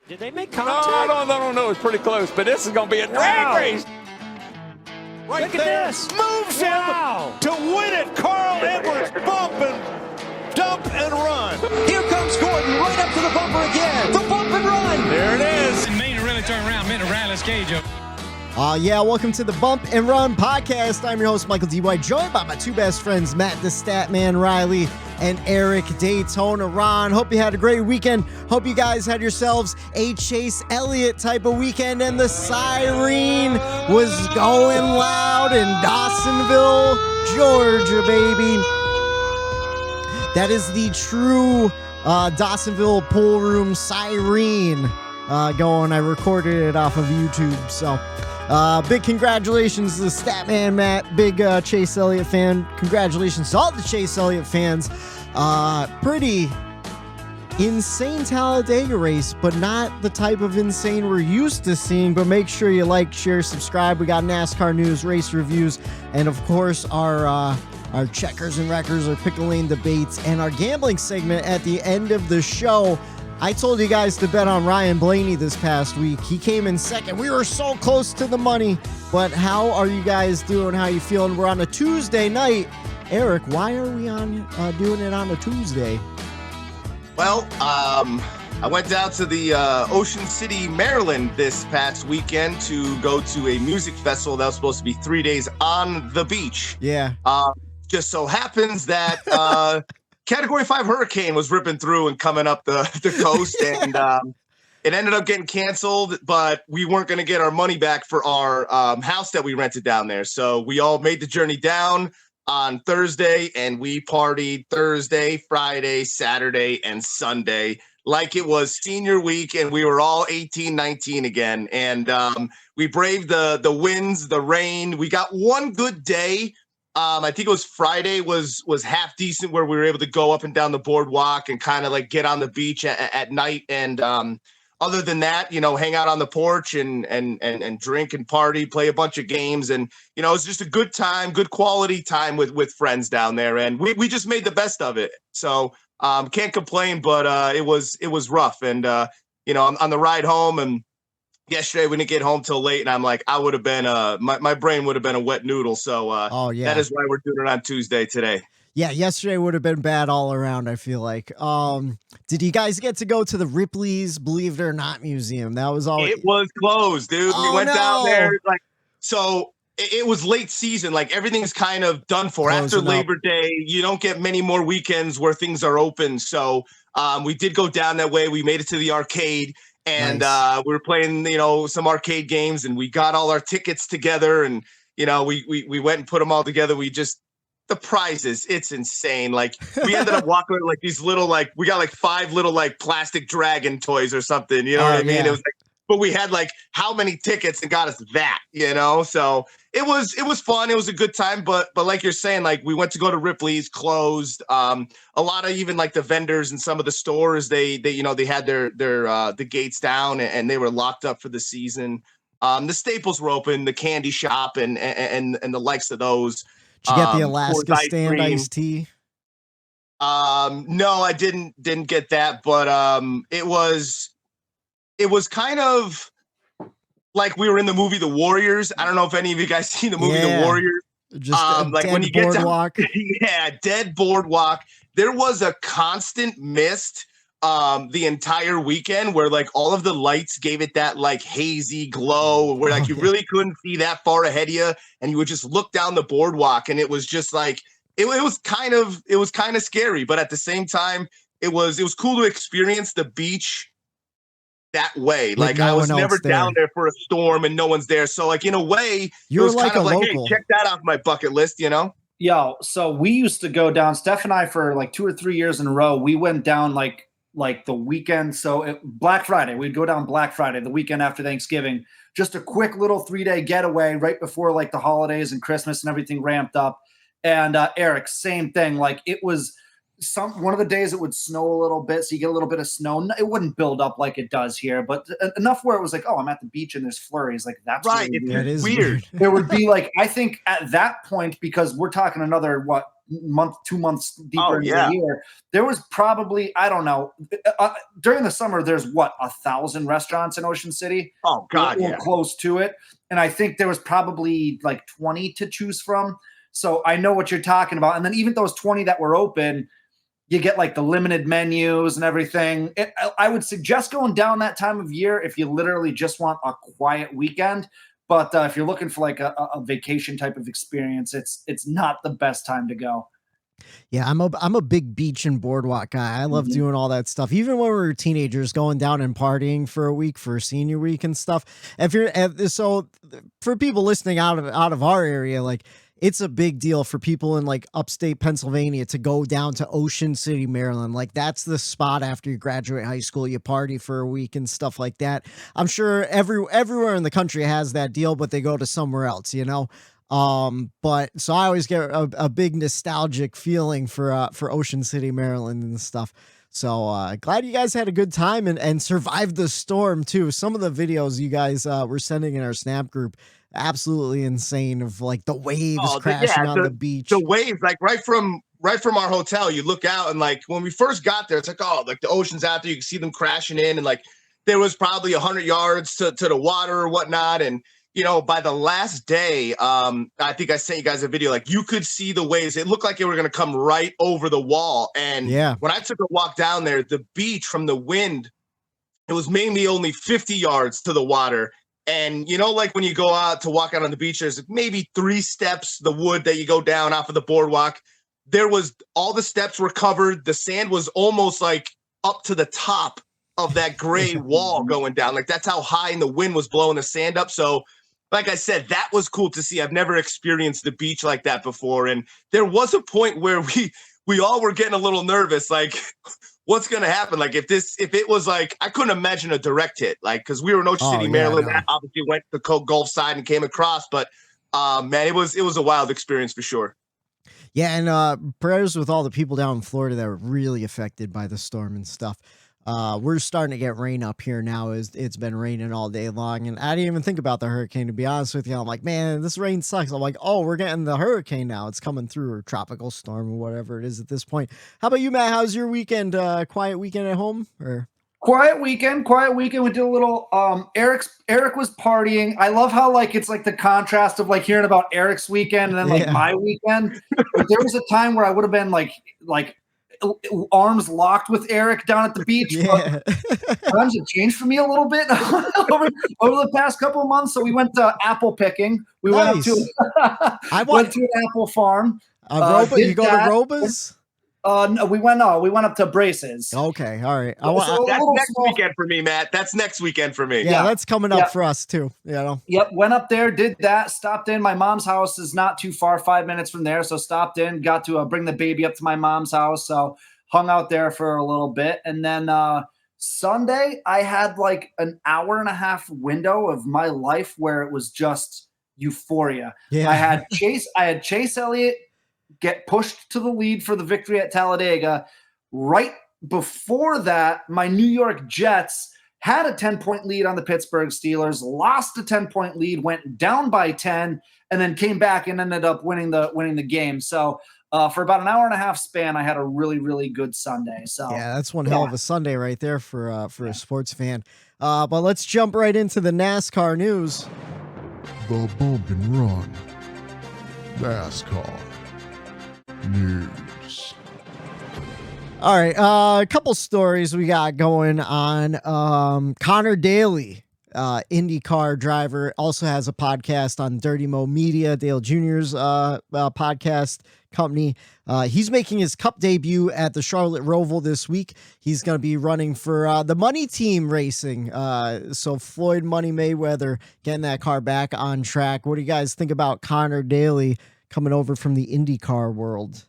Did they make No, contact? I don't know. It's pretty close, but this is going to be a drag race. Right Look at there, this. moves Wow. him to win it. Carl Edwards bump and dump and run. Here comes Gordon right up to the bumper again. The bump and run. There it is. Maine to really turn around, Maine to Riley's cage up. Welcome to the Bump and Run podcast. I'm your host, Michael D. White, joined by my two best friends, Matt the Statman Reilly and Erik Daytona Ron. Hope you had a great weekend. Hope you guys had yourselves a Chase Elliott type of weekend, and the siren was going loud in Dawsonville, Georgia, baby. That is the true Dawsonville pool room siren going. I recorded it off of YouTube, so... big congratulations to the Statman Matt, big Chase Elliott fan. Congratulations to all the Chase Elliott fans. Pretty insane Talladega race, but not the type of insane we're used to seeing. But make sure you like, share, subscribe. We got NASCAR news, race reviews, and of course our checkers and wreckers, our pickle lane debates, and our gambling segment at the end of the show. I told you guys to bet on Ryan Blaney this past week. He came in second. We were so close to the money. But how are you guys doing? How you feeling? We're on a Tuesday night. Erik, why are we on doing it on a Tuesday? Well, I went down to the Ocean City, Maryland this past weekend to go to a music festival that was supposed to be 3 days on the beach. Yeah. Just so happens that... Category 5 hurricane was ripping through and coming up the coast, and it ended up getting canceled, but we weren't going to get our money back for our house that we rented down there. So we all made the journey down on Thursday, and we partied Thursday, Friday, Saturday, and Sunday like it was senior week, and we were all 18, 19 again. And we braved the winds, the rain. We got one good day. I think it was Friday was half decent, where we were able to go up and down the boardwalk and kind of like get on the beach at night. And other than that, hang out on the porch and drink and party, play a bunch of games. And, it was just a good time, good quality time with friends down there. And we just made the best of it. So can't complain, but it was rough. And, on the ride home, and yesterday we didn't get home till late, and I'm like, I would have been my brain would have been a wet noodle. So that is why we're doing it on Tuesday today. Yeah, yesterday would have been bad all around, I feel like. Did you guys get to go to the Ripley's Believe It or Not Museum? That was all. It was closed, dude. Oh, we went no. down there so it was late season. Like, everything's kind of done for. Closing after Labor up. Day. You don't get many more weekends where things are open. So we did go down that way. We made it to the arcade. And nice. We were playing, some arcade games, and we got all our tickets together, and we went and put them all together. The prizes, it's insane. Like, we ended up walking with like these little, like, we got like 5 little like plastic dragon toys or something. You know what I mean? Yeah. It was like, but we had like how many tickets and got us that, So it was fun. It was a good time. But like you're saying, like, we went to go to Ripley's, closed. A lot of even like the vendors and some of the stores, they had their the gates down, and they were locked up for the season. The Staples were open, the candy shop and the likes of those. Did you get the Alaska ice stand cream. iced tea? No, I didn't get that, but it was kind of like we were in the movie The Warriors. I don't know if any of you guys seen the movie The Warriors. Just like dead when you boardwalk. Get dead boardwalk. There was a constant mist the entire weekend, where like all of the lights gave it that like hazy glow, where like you really couldn't see that far ahead of you, and you would just look down the boardwalk, and it was just like it was kind of scary, but at the same time it was cool to experience the beach that way. Like, no I was never there. down there for a storm and no one's there. So like, in a way, You're it was like kind of a like, local. hey, check that off my bucket list, Yo, so we used to go down, Steph and I, for like 2 or 3 years in a row. We went down like the weekend. So Black Friday, we'd go down Black Friday, the weekend after Thanksgiving, just a quick little 3-day getaway right before like the holidays and Christmas and everything ramped up. And Erik, same thing. Like, it was one of the days it would snow a little bit, so you get a little bit of snow. It wouldn't build up like it does here, but enough where it was like, oh, I'm at the beach and there's flurries. Like, that's right. Really weird. That is weird. There would be like, I think at that point, because we're talking another 2 months deeper into the year, there was probably, I don't know, during the summer, there's 1,000 restaurants in Ocean City. Oh God, yeah, close to it. And I think there was probably like 20 to choose from. So I know what you're talking about. And then even those 20 that were open, you get like the limited menus and everything. I would suggest going down that time of year if you literally just want a quiet weekend. But if you're looking for like a vacation type of experience, it's not the best time to go. Yeah, I'm a big beach and boardwalk guy. I love doing all that stuff. Even when we were teenagers, going down and partying for a week for senior week and stuff. So for people listening out of our area, like, it's a big deal for people in like upstate Pennsylvania to go down to Ocean City, Maryland. Like, that's the spot after you graduate high school. You party for a week and stuff like that. I'm sure everywhere in the country has that deal, but they go to somewhere else, you know? But so I always get a big nostalgic feeling for Ocean City, Maryland and stuff. So glad you guys had a good time and survived the storm too. Some of the videos you guys were sending in our Snap group, absolutely insane, of like the waves crashing on the beach. The waves, like right from our hotel, you look out and like when we first got there, it's like, oh, like the ocean's out there. You can see them crashing in, and like there was probably 100 yards to the water or whatnot. And you know, by the last day, I think I sent you guys a video. Like you could see the waves. It looked like they were going to come right over the wall. And when I took a walk down there, the beach from the wind, it was mainly only 50 yards to the water. And, you know, like when you go out to walk out on the beach, there's maybe 3 steps, the wood that you go down off of the boardwalk. All the steps were covered. The sand was almost like up to the top of that gray wall going down. Like that's how high, and the wind was blowing the sand up. So like I said, that was cool to see. I've never experienced the beach like that before. And there was a point where we all were getting a little nervous. Like, what's going to happen? Like if it was like, I couldn't imagine a direct hit, like, cause we were in Ocean City, Maryland. No. Obviously went to the Gulf side and came across, but man, it was a wild experience for sure. Yeah. And prayers with all the people down in Florida that were really affected by the storm and stuff. We're starting to get rain up here now. It's been raining all day long, and I didn't even think about the hurricane, to be honest with you. I'm like, man, this rain sucks. I'm like, oh, we're getting the hurricane now. It's coming through, or tropical storm, or whatever it is at this point. How about you, Matt? How's your weekend? Quiet weekend at home, or? Quiet weekend. We did a little, Erik was partying. I love how like, it's like the contrast of like hearing about Erik's weekend and then like my weekend. But there was a time where I would have been like arms locked with Erik down at the beach. Yeah. Times have changed for me a little bit over the past couple of months. So we went apple picking. We went up to went to an apple farm. You go to Roba's? No, we went up to Braces. Okay, all right. That's next weekend for me, Matt. That's next weekend for me. Yeah, that's coming up for us too. You know. Yep, went up there, did that, stopped in. My mom's house is not too far, 5 minutes from there, so stopped in, got to bring the baby up to my mom's house, so hung out there for a little bit, and then Sunday I had like an hour and a half window of my life where it was just euphoria. Yeah. I had Chase Elliott get pushed to the lead for the victory at Talladega. Right before that, my New York Jets had a 10-point lead on the Pittsburgh Steelers, lost a 10-point lead, went down by 10, and then came back and ended up winning the game. So for about an hour and a half span, I had a really, really good Sunday. So yeah, that's one hell of a Sunday right there for a sports fan. But let's jump right into the NASCAR news. The Bump and Run NASCAR news. All right, a couple stories we got going on. Conor Daly, IndyCar driver, also has a podcast on Dirty Mo Media, Dale Jr.'s podcast company. He's making his Cup debut at the Charlotte Roval this week. He's going to be running for the Money Team Racing. So Floyd Money Mayweather getting that car back on track. What do you guys think about Conor Daly coming over from the IndyCar world?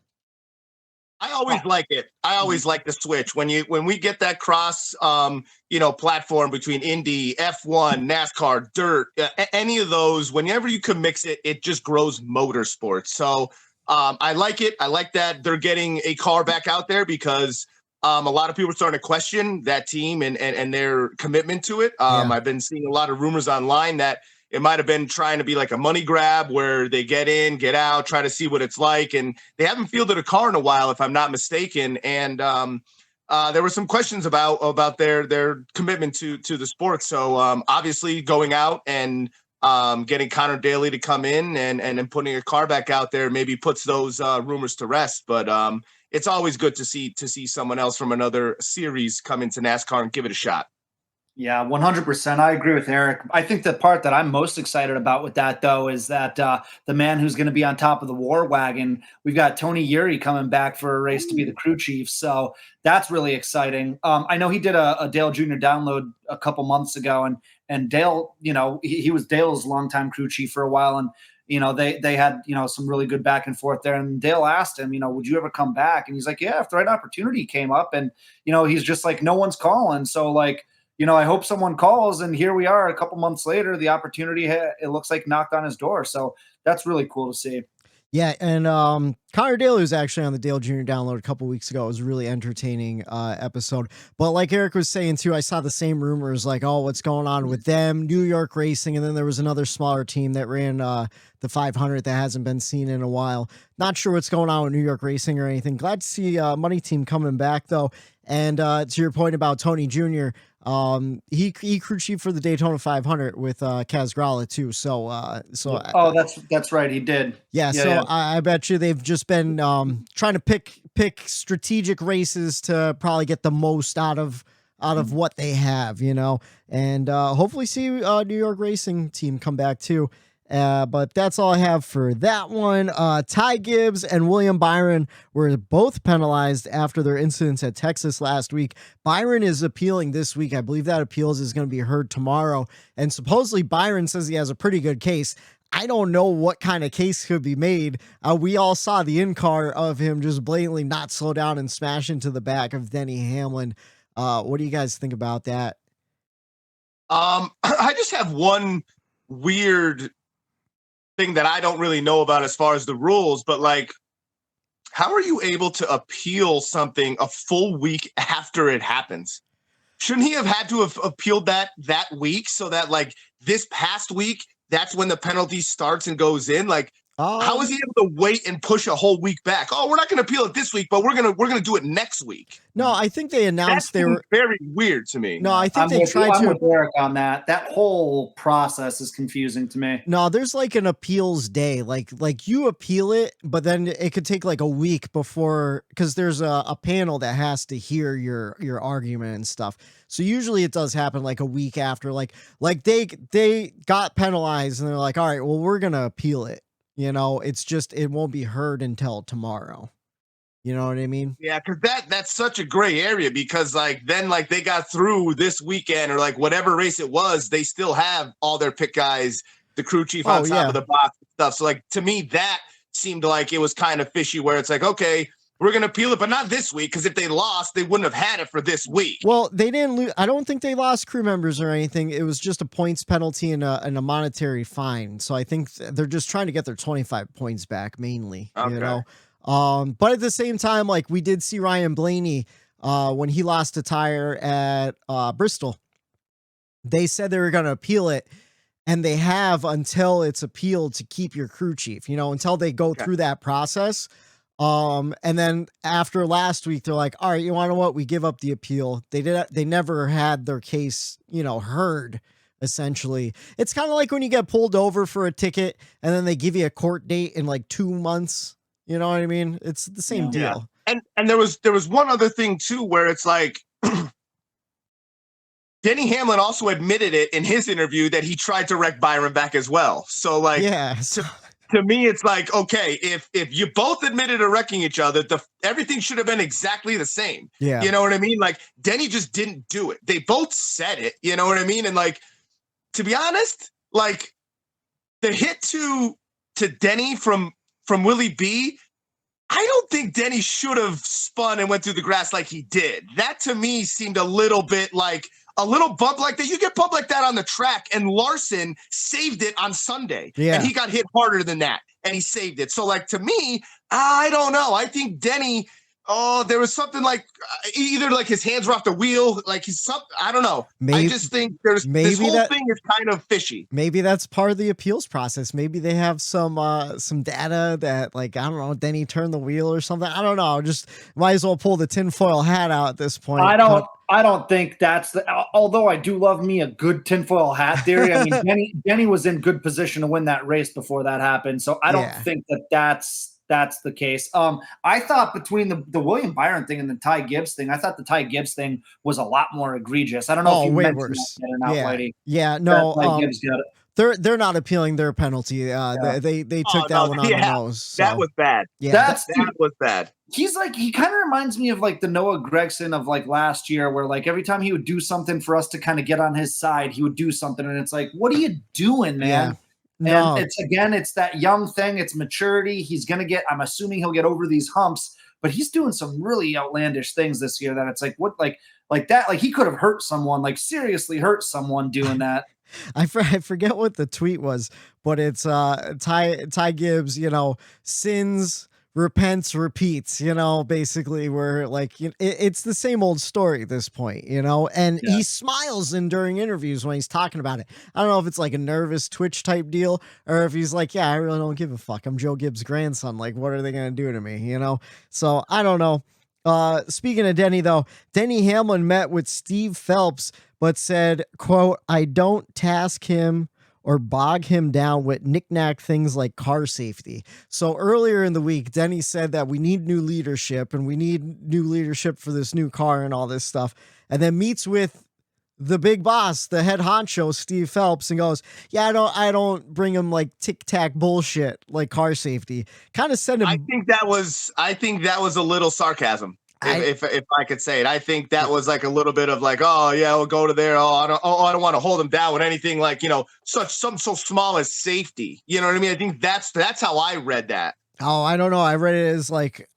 I always like it. I always like the switch when we get that cross, platform between Indy, F1, NASCAR, dirt, any of those. Whenever you can mix it, it just grows motorsports. So I like it. I like that they're getting a car back out there because a lot of people are starting to question that team and their commitment to it. I've been seeing a lot of rumors online that it might have been trying to be like a money grab where they get in, get out, try to see what it's like. And they haven't fielded a car in a while, if I'm not mistaken. And there were some questions about their commitment to the sport. So obviously going out and getting Conor Daly to come in and putting a car back out there maybe puts those rumors to rest. But it's always good to see someone else from another series come into NASCAR and give it a shot. Yeah, 100%. I agree with Erik. I think the part that I'm most excited about with that, though, is that the man who's going to be on top of the war wagon, we've got Tony Eury coming back for a race to be the crew chief. So that's really exciting. I know he did a Dale Jr. download a couple months ago, and Dale, he was Dale's longtime crew chief for a while. And, they had, some really good back and forth there. And Dale asked him, would you ever come back? And he's like, yeah, if the right opportunity came up. And, he's just like, no one's calling. So, like, I hope someone calls, and here we are a couple months later, the opportunity, it looks like, knocked on his door. So that's really cool to see. Yeah, and Conor Daly was actually on the Dale Jr. download a couple weeks ago. It was a really entertaining episode. But like Erik was saying too, I saw the same rumors like, oh, what's going on with them, New York Racing, and then there was another smaller team that ran the 500 that hasn't been seen in a while. Not sure what's going on with New York Racing or anything. Glad to see Money Team coming back though. And to your point about Tony Jr., he crew chief for the Daytona 500 with Kaz Grala too. So that's right, he did. Yeah. I bet you they've just been trying to pick strategic races to probably get the most out of what they have, and hopefully see New York Racing team come back too. But that's all I have for that one. Ty Gibbs and William Byron were both penalized after their incidents at Texas last week. Byron is appealing this week. I believe that appeals is going to be heard tomorrow. And supposedly Byron says he has a pretty good case. I don't know what kind of case could be made. We all saw the in-car of him just blatantly not slow down and smash into the back of Denny Hamlin. What do you guys think about that? I just have one weird thing that I don't really know about as far as the rules, but like, how are you able to appeal something a full week after it happens? Shouldn't he have had to have appealed that week so that like this past week, that's when the penalty starts and goes in? Like, how is he able to wait and push a whole week back? Oh, we're not going to appeal it this week, but we're gonna do it next week. No, I think they announced they were very weird to me. No, I think they tried to. I'm with Erik on that. That whole process is confusing to me. No, there's like an appeals day, like you appeal it, but then it could take like a week before, because there's a panel that has to hear your argument and stuff. So usually it does happen like a week after, like they got penalized and they're like, all right, well, we're gonna appeal it. It's just, it won't be heard until tomorrow. You know what I mean? Yeah, because that's such a gray area, because like then like they got through this weekend or like whatever race it was, they still have all their pick guys, the crew chief on top of the box and stuff. So like to me, that seemed like it was kind of fishy, where it's like, okay, we're going to appeal it, but not this week, because if they lost, they wouldn't have had it for this week. Well, they didn't lose. I don't think they lost crew members or anything. It was just a points penalty and a monetary fine. So I think they're just trying to get their 25 points back mainly, okay. But at the same time, like we did see Ryan Blaney when he lost a tire at Bristol. They said they were going to appeal it, and they have until it's appealed to keep your crew chief, until they go through that process. And then after last week, they're like, all right, you want to know what? We give up the appeal. They never had their case, heard, essentially. It's kind of like when you get pulled over for a ticket and then they give you a court date in like 2 months. You know what I mean? It's the same deal. And there was one other thing too, where it's like Denny Hamlin also admitted it in his interview that he tried to wreck Byron back as well. So like, to me, it's like, okay, if you both admitted to wrecking each other, everything should have been exactly the same. Yeah. You know what I mean? Like, Denny just didn't do it. They both said it. You know what I mean? And like, to be honest, like the hit to Denny from Willie B, I don't think Denny should have spun and went through the grass like he did. That to me seemed a little bit like a little bump like that. You get bumped like that on the track, and Larson saved it on Sunday. Yeah. And he got hit harder than that, and he saved it. So, like, to me, I don't know. I think Denny Oh, there was something like either like his hands were off the wheel, like he's something. I don't know. I just think this whole thing is kind of fishy. Maybe that's part of the appeals process. Maybe they have some data that, like, I don't know, Denny turned the wheel or something. I don't know. Just might as well pull the tinfoil hat out at this point. I don't think that's although I do love me a good tinfoil hat theory. I mean, Denny was in good position to win that race before that happened. So I don't think that's the case. I thought between the William Byron thing and the Ty Gibbs thing, I thought the Ty Gibbs thing was a lot more egregious. I don't know if you way mentioned worse. that or not, Whitey. Yeah, no. Gibbs got it. They're not appealing their penalty. They took that one on the nose. So. That was bad. Yeah, that was bad. He's like, he kind of reminds me of like the Noah Gregson of like last year, where like every time he would do something for us to kind of get on his side, he would do something, and it's like, what are you doing, man? Yeah. No. And it's that young thing. It's maturity. I'm assuming he'll get over these humps, but he's doing some really outlandish things this year that it's like, what, like that, like he could have hurt someone, like seriously hurt someone doing that. I forget what the tweet was, but it's Ty Gibbs, sins, repents, repeats, basically where like it's the same old story at this point, and he smiles during interviews when he's talking about it. I don't know if it's like a nervous Twitch type deal or if he's like, yeah, I really don't give a fuck. I'm Joe Gibbs' grandson. Like, what are they going to do to me? So I don't know. Speaking of Denny though, Denny Hamlin met with Steve Phelps, but said, quote, I don't task him or bog him down with knick-knack things like car safety. So earlier in the week, Denny said that we need new leadership and we need new leadership for this new car and all this stuff. And then meets with the big boss, the head honcho, Steve Phelps, and goes, yeah, I don't bring him like tic-tac bullshit like car safety. Kind of send him. I think that was a little sarcasm. If I could say it, I think that was like a little bit of like, oh yeah, we'll go to there. Oh, I don't want to hold him down with anything like, something so small as safety. You know what I mean? I think that's how I read that. Oh, I don't know. I read it as like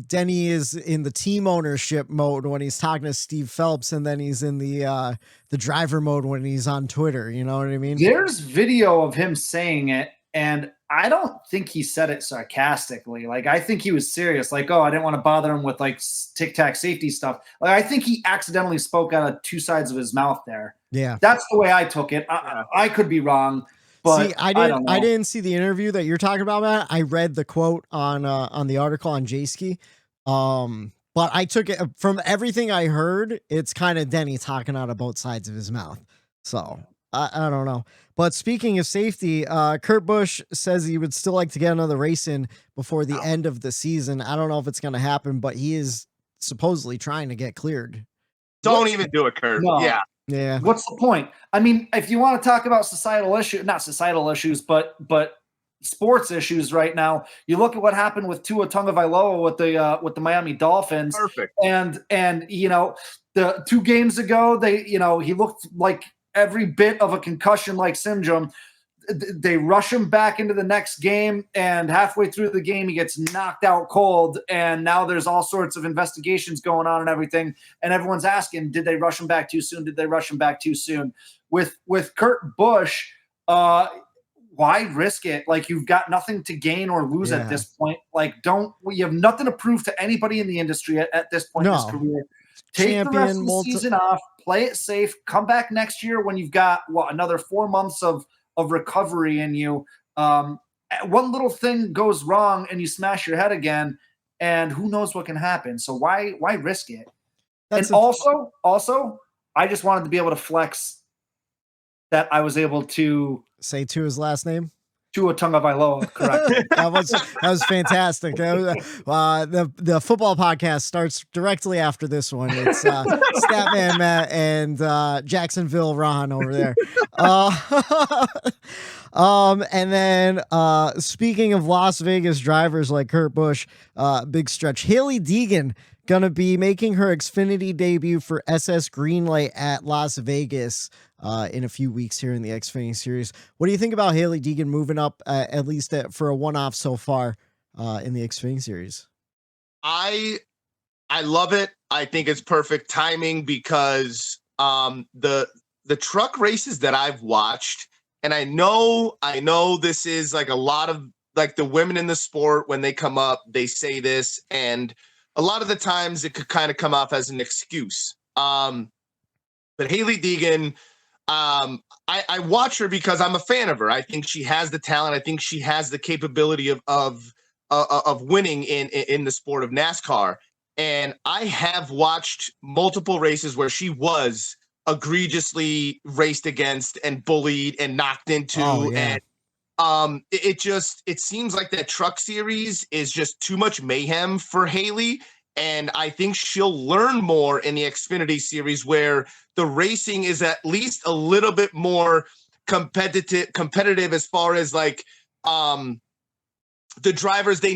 Denny is in the team ownership mode when he's talking to Steve Phelps, and then he's in the driver mode when he's on Twitter. You know what I mean? There's video of him saying it, and I don't think he said it sarcastically. Like, I think he was serious. Like, oh, I didn't want to bother him with like tic-tac safety stuff. Like, I think he accidentally spoke out of two sides of his mouth there. Yeah. That's the way I took it. I could be wrong, but see, I didn't see the interview that you're talking about, Matt. I read the quote on the article on J-Ski. But I took it from everything I heard. It's kind of Denny talking out of both sides of his mouth. So I don't know. But speaking of safety, Kurt Busch says he would still like to get another race in before the end of the season. I don't know if it's going to happen, but he is supposedly trying to get cleared. Don't even do it, Kurt. No. Yeah. What's the point? I mean, if you want to talk about not societal issues, but sports issues right now, you look at what happened with Tua Tagovailoa with the Miami Dolphins. Perfect. And the 2 games ago, he looked like every bit of a concussion-like syndrome. They rush him back into the next game, and halfway through the game, he gets knocked out cold. And now there's all sorts of investigations going on and everything. And everyone's asking, did they rush him back too soon? Did they rush him back too soon? With Kurt Busch, why risk it? Like, you've got nothing to gain or lose at this point. Like, you have nothing to prove to anybody in the industry at this point in his career. Take the rest of the season off, play it safe, come back next year when you've got another 4 months of recovery in you. One little thing goes wrong and you smash your head again, and who knows what can happen. So why risk it? Also, I just wanted to be able to flex that I was able to say to his last name. Tua Tagovailoa, correct. that was fantastic. The football podcast starts directly after this one. It's Statman Matt and Jacksonville Ron over there. And then speaking of Las Vegas drivers like Kurt Busch, big stretch, Hailie Deegan gonna be making her Xfinity debut for SS Greenlight at Las Vegas in a few weeks here in the Xfinity series. What do you think about Hailie Deegan moving up at least for a one-off so far in the Xfinity series? I love it. I think it's perfect timing because the truck races that I've watched, and I know this is like a lot of like the women in the sport, when they come up, they say this, and a lot of the times it could kind of come off as an excuse. But Hailie Deegan, I watch her because I'm a fan of her. I think she has the talent. I think she has the capability of winning in the sport of NASCAR. And I have watched multiple races where she was egregiously raced against and bullied and knocked into. Oh, yeah. And it seems like that truck series is just too much mayhem for Hailie. And I think she'll learn more in the Xfinity series, where the racing is at least a little bit more competitive as far as like the drivers, they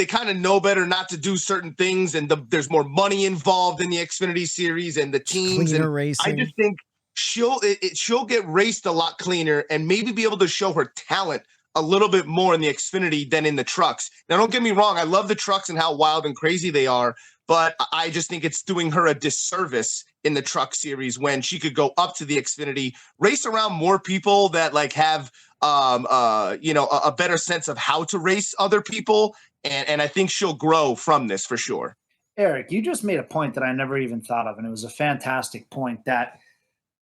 kind of know better not to do certain things, and there's more money involved in the Xfinity series and the teams. Cleaner And racing. I just think she'll get raced a lot cleaner and maybe be able to show her talent a little bit more in the Xfinity than in the trucks. Now, don't get me wrong, I love the trucks and how wild and crazy they are, but I just think it's doing her a disservice in the truck series when she could go up to the Xfinity, race around more people that like have a better sense of how to race other people. And I think she'll grow from this for sure. Erik, you just made a point that I never even thought of, and it was a fantastic point, that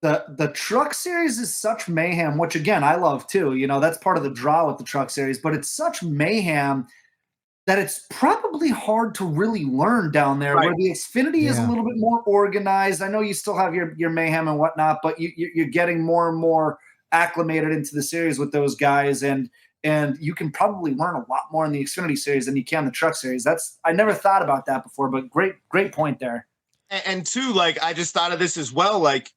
the truck series is such mayhem, which again, I love too. You know, that's part of the draw with the truck series, but it's such mayhem that it's probably hard to really learn down there, where the Xfinity is a little bit more organized. I know you still have your mayhem and whatnot, but you're getting more and more acclimated into the series with those guys, and you can probably learn a lot more in the Xfinity series than you can the truck series. I never thought about that before, but great point there. And two, like, I just thought of this as well, like,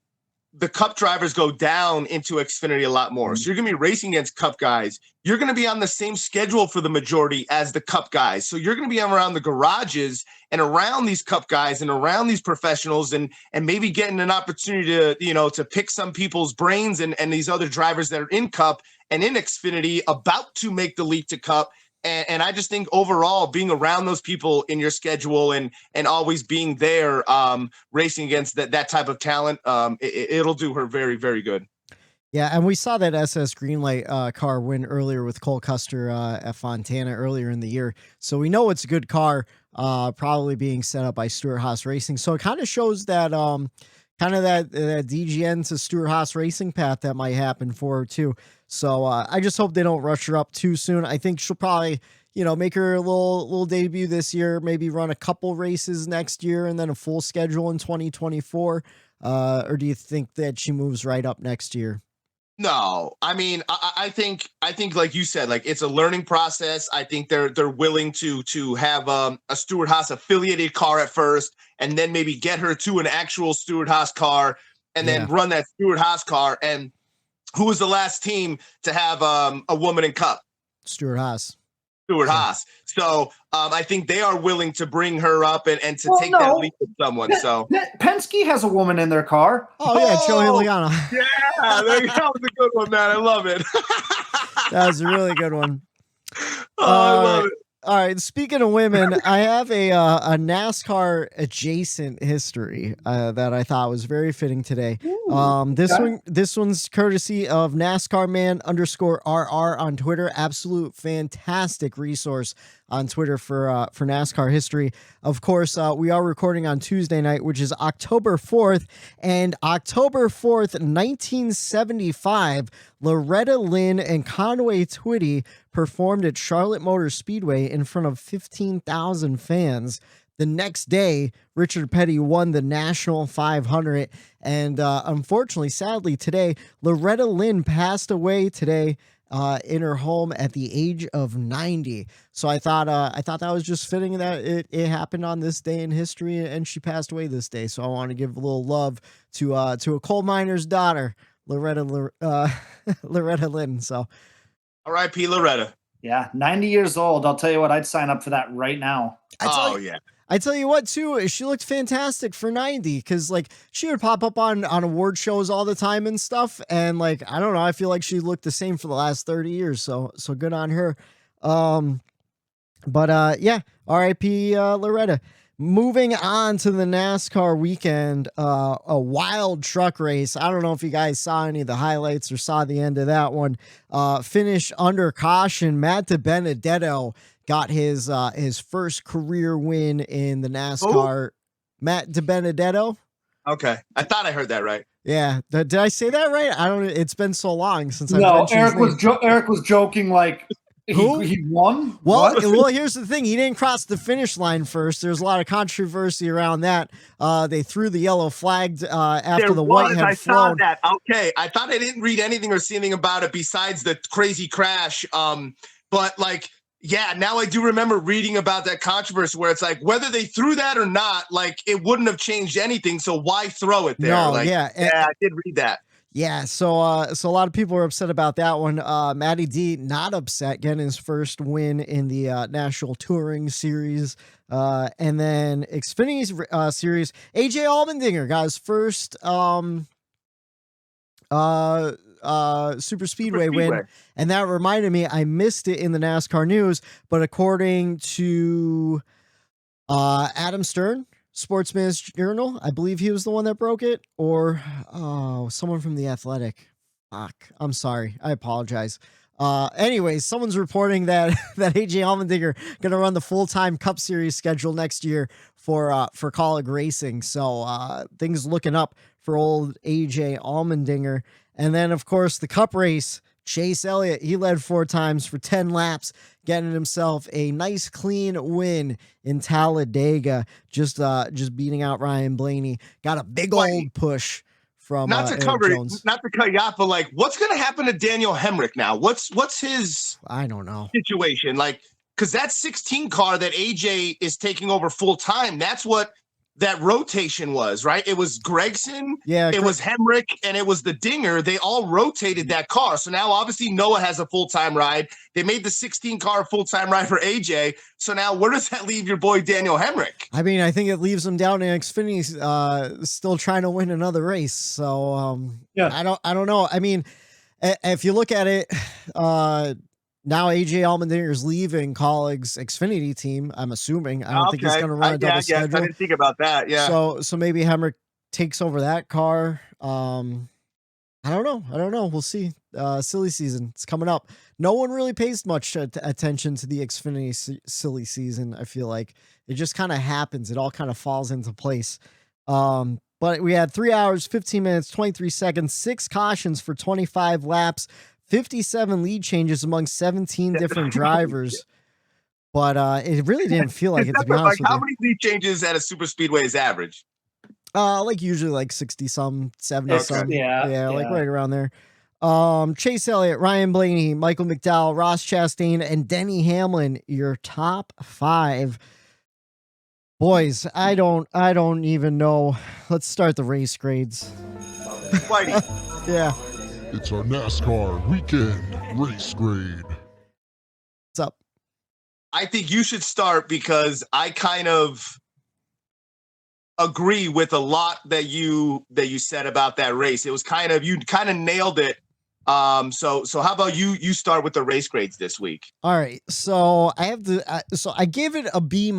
the Cup drivers go down into Xfinity a lot more. So you're going to be racing against Cup guys. You're going to be on the same schedule for the majority as the Cup guys. So you're going to be around the garages and around these Cup guys and around these professionals, and maybe getting an opportunity to pick some people's brains and these other drivers that are in Cup and in Xfinity about to make the leap to Cup. And I just think overall, being around those people in your schedule and always being there, racing against that type of talent, it'll do her very, very good. Yeah, and we saw that SS Greenlight car win earlier with Cole Custer at Fontana earlier in the year. So we know it's a good car, probably being set up by Stewart-Haas Racing. So it kind of shows that that DGN to Stewart-Haas Racing path that might happen for her too. So I just hope they don't rush her up too soon. I think she'll probably, make her a little debut this year, maybe run a couple races next year and then a full schedule in 2024. Or do you think that she moves right up next year? No, I mean, I think like you said, like, it's a learning process. I think they're willing to have a Stewart-Haas affiliated car at first, and then maybe get her to an actual Stewart-Haas car, and then run that Stewart-Haas car. And who was the last team to have a woman in Cup? Stewart-Haas. Stewart-Haas. So I think they are willing to bring her up and to take that leap with someone. So Penske has a woman in their car. Oh yeah, Joey Logano. Yeah, that was a good one, man. I love it. That was a really good one. I love it. All right. Speaking of women, I have a NASCAR adjacent history that I thought was very fitting today. This one's courtesy of NASCAR man _RR on Twitter. Absolute fantastic resource on Twitter for NASCAR history. Of course, we are recording on Tuesday night, which is October 4th, and October 4th, 1975, Loretta Lynn and Conway Twitty performed at Charlotte Motor Speedway in front of 15,000 fans. The next day, Richard Petty won the National 500, and unfortunately, sadly, today, Loretta Lynn passed away today in her home at the age of 90. So I thought that was just fitting that it happened on this day in history, and she passed away this day. So I want to give a little love to a coal miner's daughter, Loretta Lynn. So R.I.P. Loretta. Yeah, 90 years old. I'll tell you what, I'd sign up for that right now. Yeah. I tell you what, too, she looked fantastic for 90, because, like, she would pop up on award shows all the time and stuff, and, like, I don't know, I feel like she looked the same for the last 30 years, so good on her. Yeah, R.I.P. Loretta. Moving on to the NASCAR weekend, a wild truck race. I don't know if you guys saw any of the highlights or saw the end of that one. Finish under caution. Matt DiBenedetto got his first career win in the NASCAR. Matt DiBenedetto. Okay, I thought I heard that right. Yeah, did I say that right? I don't. It's been so long since I've No, mentioned Eric was joking like he won. Well, here's the thing. He didn't cross the finish line first. There's a lot of controversy around that. They threw the yellow flag after the white had flown. Saw that. Okay, I thought I didn't read anything or see anything about it besides the crazy crash. But like, yeah, now I do remember reading about that controversy where it's like whether they threw that or not, like it wouldn't have changed anything. So why throw it there? No, like, yeah, I did read that. Yeah, so a lot of people were upset about that one. Matty D not upset, getting his first win in the National Touring Series, and then Xfinity Series. AJ Allmendinger got his first Super Speedway win, and that reminded me I missed it in the NASCAR news, but according to Adam Stern, Sportsman's Journal, I believe he was the one that broke it, or someone from The Athletic. Fuck, I'm sorry, I apologize. Anyways, someone's reporting that AJ Allmendinger gonna run the full-time Cup Series schedule next year for Colleague Racing. So things looking up for old AJ Allmendinger. And then of course the Cup race, Chase Elliott, he led 4 times for 10 laps, getting himself a nice clean win in Talladega, just beating out Ryan Blaney. Got a big old push from Erik Jones. Not to cut you off, but like, what's going to happen to Daniel Hemrick now? What's his? I don't know. Situation, like, because that 16 car that AJ is taking over full time, that's what that rotation was, right? It was Gregson, it was Hemrick, and it was the Dinger. They all rotated that car. So now obviously Noah has a full-time ride. They made the 16 car full-time ride for AJ. So now where does that leave your boy Daniel Hemrick? I mean, I think it leaves him down in Xfinity, still trying to win another race. So I don't know. I mean, if you look at it, now AJ Allmendinger is leaving Colleague's Xfinity team. I'm assuming. I don't think he's going to run a double schedule. I didn't think about that. Yeah. So maybe Hemrick takes over that car. I don't know. We'll see. Silly season. It's coming up. No one really pays much attention to the Xfinity silly season. I feel like it just kind of happens. It all kind of falls into place. But we had 3 hours, 15 minutes, 23 seconds, 6 cautions for 25 laps. 57 lead changes among 17 different drivers, but it really didn't feel like it, to be honest with you. How many lead changes at a super speedway is average? Like usually like 60 some, 70 some. Yeah, like right around there. Chase Elliott, Ryan Blaney, Michael McDowell, Ross Chastain, and Denny Hamlin, your top 5. Boys, I don't even know. Let's start the race grades. Whitey. Yeah. It's our NASCAR weekend race grade. What's up? I think you should start because I kind of agree with a lot that you said about that race. It was you kind of nailed it. So how about you start with the race grades this week? All right. So I gave it a B-.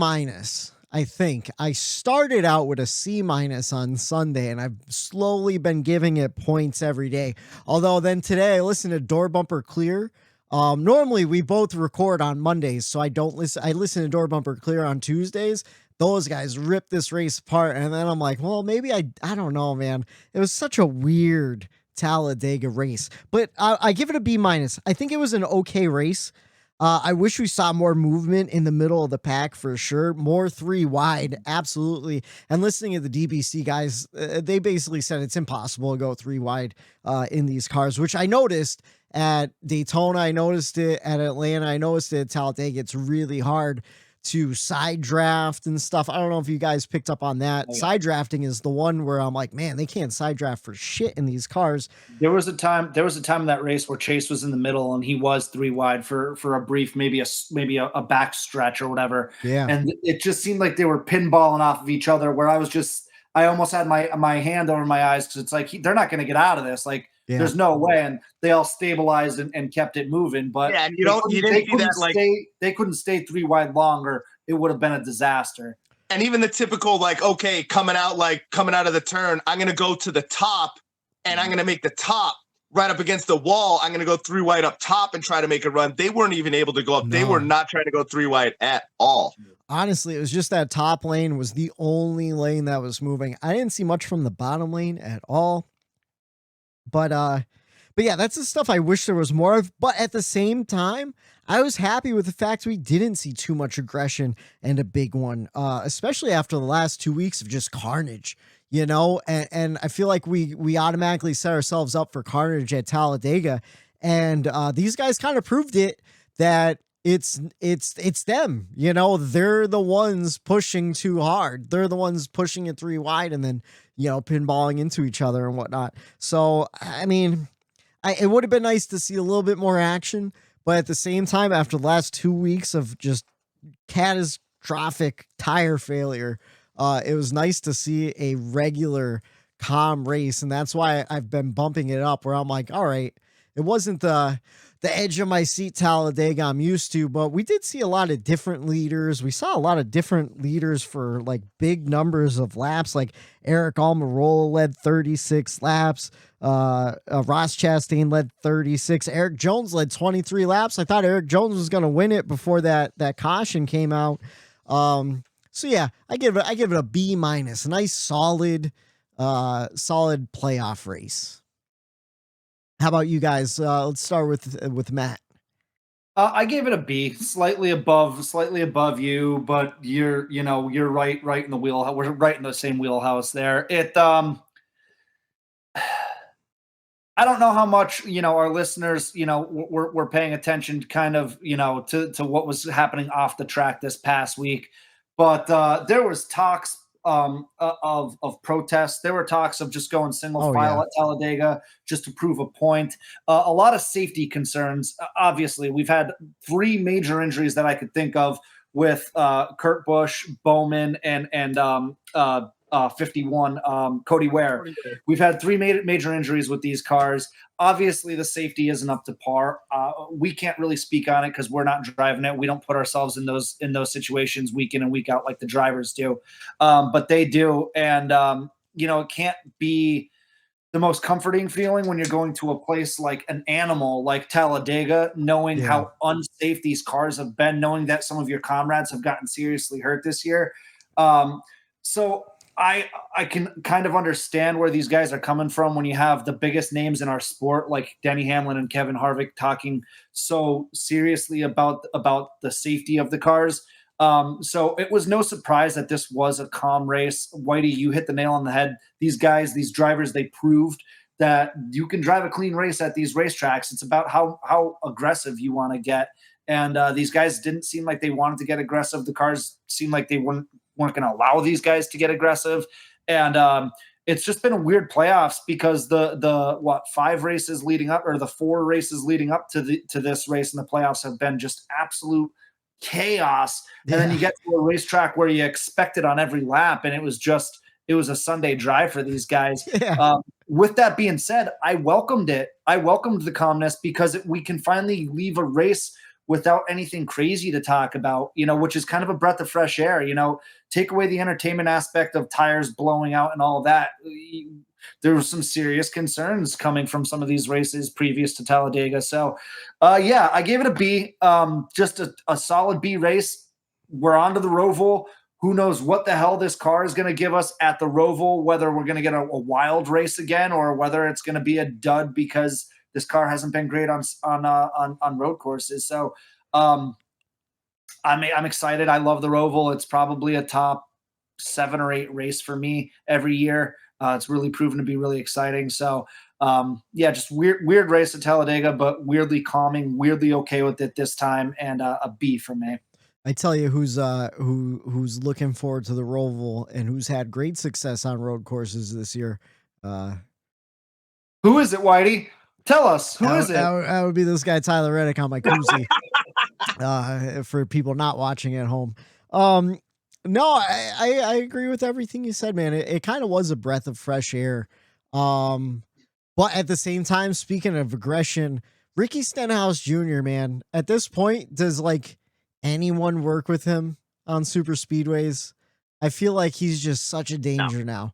I think I started out with a C- on Sunday, and I've slowly been giving it points every day. Although then today I listened to Door Bumper Clear. Normally we both record on Mondays, so I don't listen. I listen to Door Bumper Clear on Tuesdays. Those guys ripped this race apart, and then I'm like, well, maybe I don't know, man. It was such a weird Talladega race, but I give it a B-. I think it was an okay race. I wish we saw more movement in the middle of the pack for sure. More 3 wide, absolutely. And listening to the DBC guys, they basically said it's impossible to go 3 wide in these cars, which I noticed at Daytona. I noticed it at Atlanta. I noticed it at Talladega. It's really hard to side draft and stuff. I don't know if you guys picked up on that. Oh, yeah. Side drafting is the one where I'm like, man, they can't side draft for shit in these cars. There was a time in that race where Chase was in the middle and he was 3 wide for a brief, maybe a back stretch or whatever. Yeah. And it just seemed like they were pinballing off of each other, where I almost had my hand over my eyes, because it's like, they're not going to get out of this. Like, yeah. There's no way. And they all stabilized and kept it moving. But yeah, and they couldn't stay 3 wide long, or it would have been a disaster. And even the typical, like, okay, coming out of the turn, I'm going to go to the top and I'm going to make the top. right up against the wall. I'm going to go 3 wide up top and try to make a run. They weren't even able to go up. No. They were not trying to go 3 wide at all. Honestly, it was just that top lane was the only lane that was moving. I didn't see much from the bottom lane at all. But yeah, that's the stuff I wish there was more of. But at the same time, I was happy with the fact we didn't see too much aggression and a big one, especially after the last 2 weeks of just carnage, you know, and I feel like we automatically set ourselves up for carnage at Talladega. And these guys kind of proved it that it's them, you know, they're the ones pushing too hard. They're the ones pushing it 3 wide and then, you know, pinballing into each other and whatnot. So, I mean, it would have been nice to see a little bit more action, but at the same time, after the last 2 weeks of just catastrophic tire failure, it was nice to see a regular calm race. And that's why I've been bumping it up where I'm like, all right, it wasn't the edge of my seat Talladega I'm used to, but we did see a lot of different leaders. We saw a lot of different leaders for like big numbers of laps. Like Erik Jones led 36 laps. Ross Chastain led 36. Erik Jones led 23 laps. I thought Erik Jones was going to win it before that caution came out. So yeah, I give it a B-, a nice solid playoff race. How about you guys? Let's start with Matt. I gave it a B, slightly above you, but you're right in the wheel. We're right in the same wheelhouse there. I don't know how much, our listeners, we're paying attention to kind of, to what was happening off the track this past week, but there was talks of protests. There were talks of just going single file at Talladega just to prove a point. A lot of safety concerns. Obviously, we've had 3 major injuries that I could think of with Kurt Busch, Bowman, and 51 Cody Ware. We've had 3 major injuries with these cars. Obviously, the safety isn't up to par. We can't really speak on it because we're not driving it. We don't put ourselves in those situations week in and week out like the drivers do, but they do. And it can't be the most comforting feeling when you're going to a place like an animal like Talladega, knowing how unsafe these cars have been, knowing that some of your comrades have gotten seriously hurt this year. So I can kind of understand where these guys are coming from when you have the biggest names in our sport like Denny Hamlin and Kevin Harvick talking so seriously about the safety of the cars. So it was no surprise that this was a calm race. Whitey, you hit the nail on the head. These guys, these drivers, they proved that you can drive a clean race at these racetracks. It's about how aggressive you want to get. And these guys didn't seem like they wanted to get aggressive. The cars seemed like they weren't going to allow these guys to get aggressive. And it's just been a weird playoffs because the 5 races leading up, or the 4 races leading up to this race in the playoffs have been just absolute chaos. And then you get to a racetrack where you expect it on every lap. And it was a Sunday drive for these guys. With that being said, I welcomed it. I welcomed the calmness because we can finally leave a race without anything crazy to talk about, which is kind of a breath of fresh air. Take away the entertainment aspect of tires blowing out and all of that. There were some serious concerns coming from some of these races previous to Talladega. So, I gave it a B, just a solid B race. We're on to the Roval. Who knows what the hell this car is going to give us at the Roval, whether we're going to get a wild race again or whether it's going to be a dud because this car hasn't been great on road courses. So I'm excited. I love the Roval. It's probably a top 7 or 8 race for me every year. It's really proven to be really exciting. So just weird race at Talladega, but weirdly calming, weirdly okay with it this time, and a B for me. I tell you who's looking forward to the Roval and who's had great success on road courses this year. Who is it, Whitey? Tell us. Who is it? That would be this guy, Tyler Reddick, on my koozie. For people not watching at home. No, I agree with everything you said, man. It kind of was a breath of fresh air. But at the same time, speaking of aggression, Ricky Stenhouse Jr., man, at this point, does like anyone work with him on super speedways? I feel like he's just such a danger now.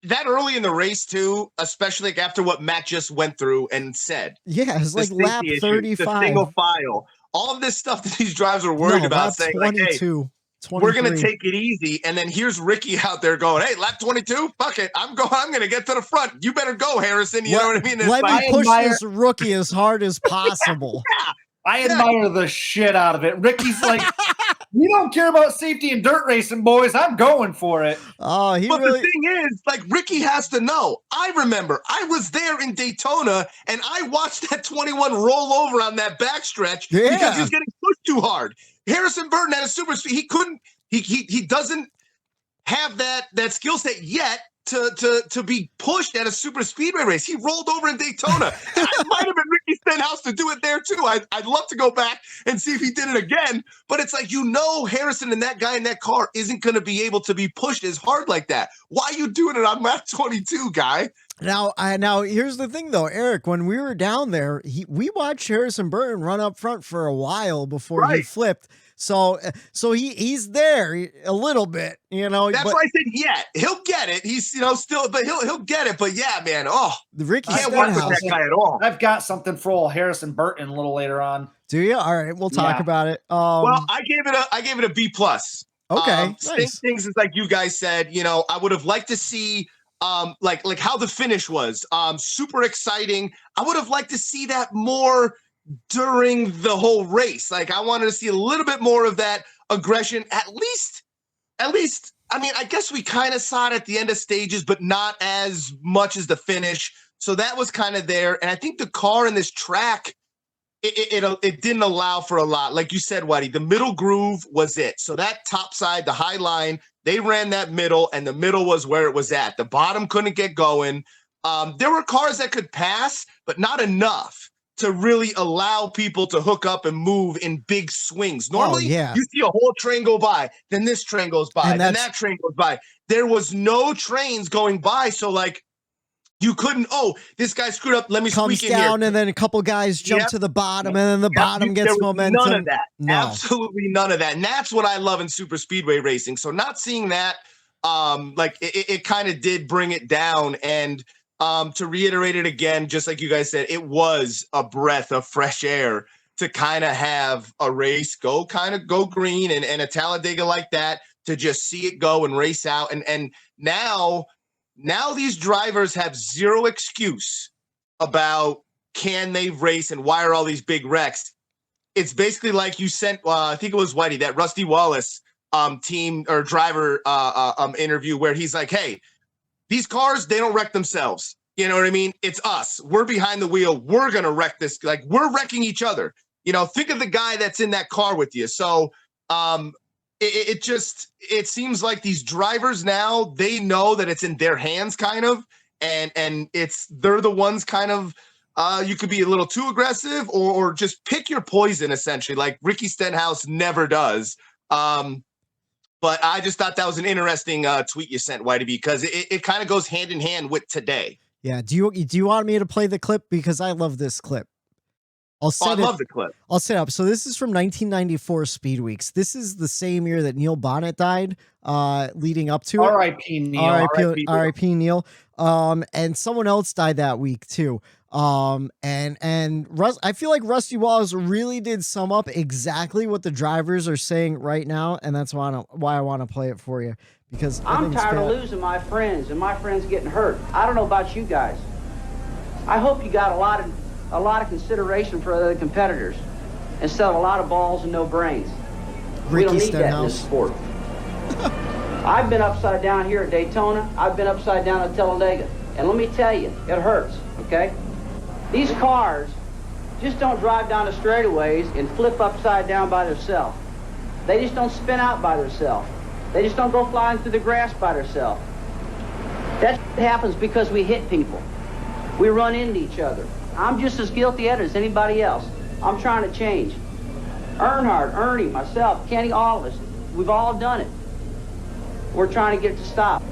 that early in the race too, especially like after what Matt just went through and said. Yeah, it's like lap safety issue, 35. the single file, all of this stuff that these drivers are worried about, lap saying 22, like, hey, we're going to take it easy. And then here's Ricky out there going, hey, lap 22, fuck it. I'm going to get to the front. You better go, Harrison. You know what I mean? It's Let like, me push this rookie as hard as possible. I admire the shit out of it. Ricky's like, we don't care about safety and dirt racing, boys. I'm going for it. Oh, but the thing is, like, Ricky has to know. I remember I was there in Daytona and I watched that 21 roll over on that backstretch because he was getting pushed too hard. Harrison Burton had a super speed. He couldn't, he doesn't have that skill set yet to be pushed at a super speedway race. He rolled over in Daytona. It might have been Ricky Stenhouse to do it there too. I'd love to go back and see if he did it again, but it's like, Harrison and that guy in that car isn't going to be able to be pushed as hard like that. Why are you doing it on lap 22, guy? Now here's the thing though, Eric, when we were down there, we watched Harrison Burton run up front for a while before he flipped. So he's there a little bit, That's why I said, yeah, he'll get it. He's, still, but he'll get it. But yeah, man, Ricky can't work with that guy at all. I've got something for old Harrison Burton a little later on. Do you? All right, we'll talk about it. Well, I gave it a B+. Okay, same nice. things as like you guys said. I would have liked to see like how the finish was. Super exciting. I would have liked to see that more during the whole race. Like, I wanted to see a little bit more of that aggression. At least, I mean, I guess we kind of saw it at the end of stages, but not as much as the finish. So that was kind of there. And I think the car in this track, it didn't allow for a lot. Like you said, Whitey, the middle groove was it. So that top side, the high line, they ran that middle, and the middle was where it was at. The bottom couldn't get going. There were cars that could pass, but not enough to really allow people to hook up and move in big swings. Normally, you see a whole train go by, then this train goes by, then that train goes by. There was no trains going by, so like you couldn't, this guy screwed up, let me squeak in here. Comes down, and then a couple guys jump to the bottom, and then the bottom gets momentum. None of that. No. Absolutely none of that. And that's what I love in super speedway racing. So not seeing that, it kind of did bring it down. And to reiterate it again, just like you guys said, it was a breath of fresh air to kind of have a race go green and a Talladega like that, to just see it go and race out. And now these drivers have zero excuse about can they race and why are all these big wrecks. It's basically like you sent, I think it was Whitey, that Rusty Wallace team or driver interview where he's like, hey, these cars, they don't wreck themselves. You know what I mean? It's us. We're behind the wheel. We're going to wreck this. Like, we're wrecking each other. Think of the guy that's in that car with you. So it seems like these drivers now, they know that it's in their hands kind of, and they're the ones kind of, you could be a little too aggressive or just pick your poison, essentially, like Ricky Stenhouse never does. But I just thought that was an interesting tweet you sent, Whitey, because it kind of goes hand in hand with today. Yeah. Do you want me to play the clip? Because I love this clip. I love the clip. I'll set up. So this is from 1994 Speed Weeks. This is the same year that Neil Bonnet died, leading up to it. R.I.P. Neil. R.I.P. Neil. And someone else died that week too. And I feel like Rusty Wallace really did sum up exactly what the drivers are saying right now, and that's why I want to play it for you, because I'm tired of losing my friends and my friends getting hurt. I don't know about you guys. I hope you got a lot of consideration for other competitors instead of a lot of balls and no brains. We don't need that in this sport. I've been upside down here at Daytona. I've been upside down at Talladega. And let me tell you, it hurts, okay? These cars just don't drive down the straightaways and flip upside down by themselves. They just don't spin out by themselves. They just don't go flying through the grass by themselves. That happens because we hit people. We run into each other. I'm just as guilty at it as anybody else. I'm trying to change. Earnhardt, Ernie, myself, Kenny, all of us, we've all done it. We're trying to get it to stop.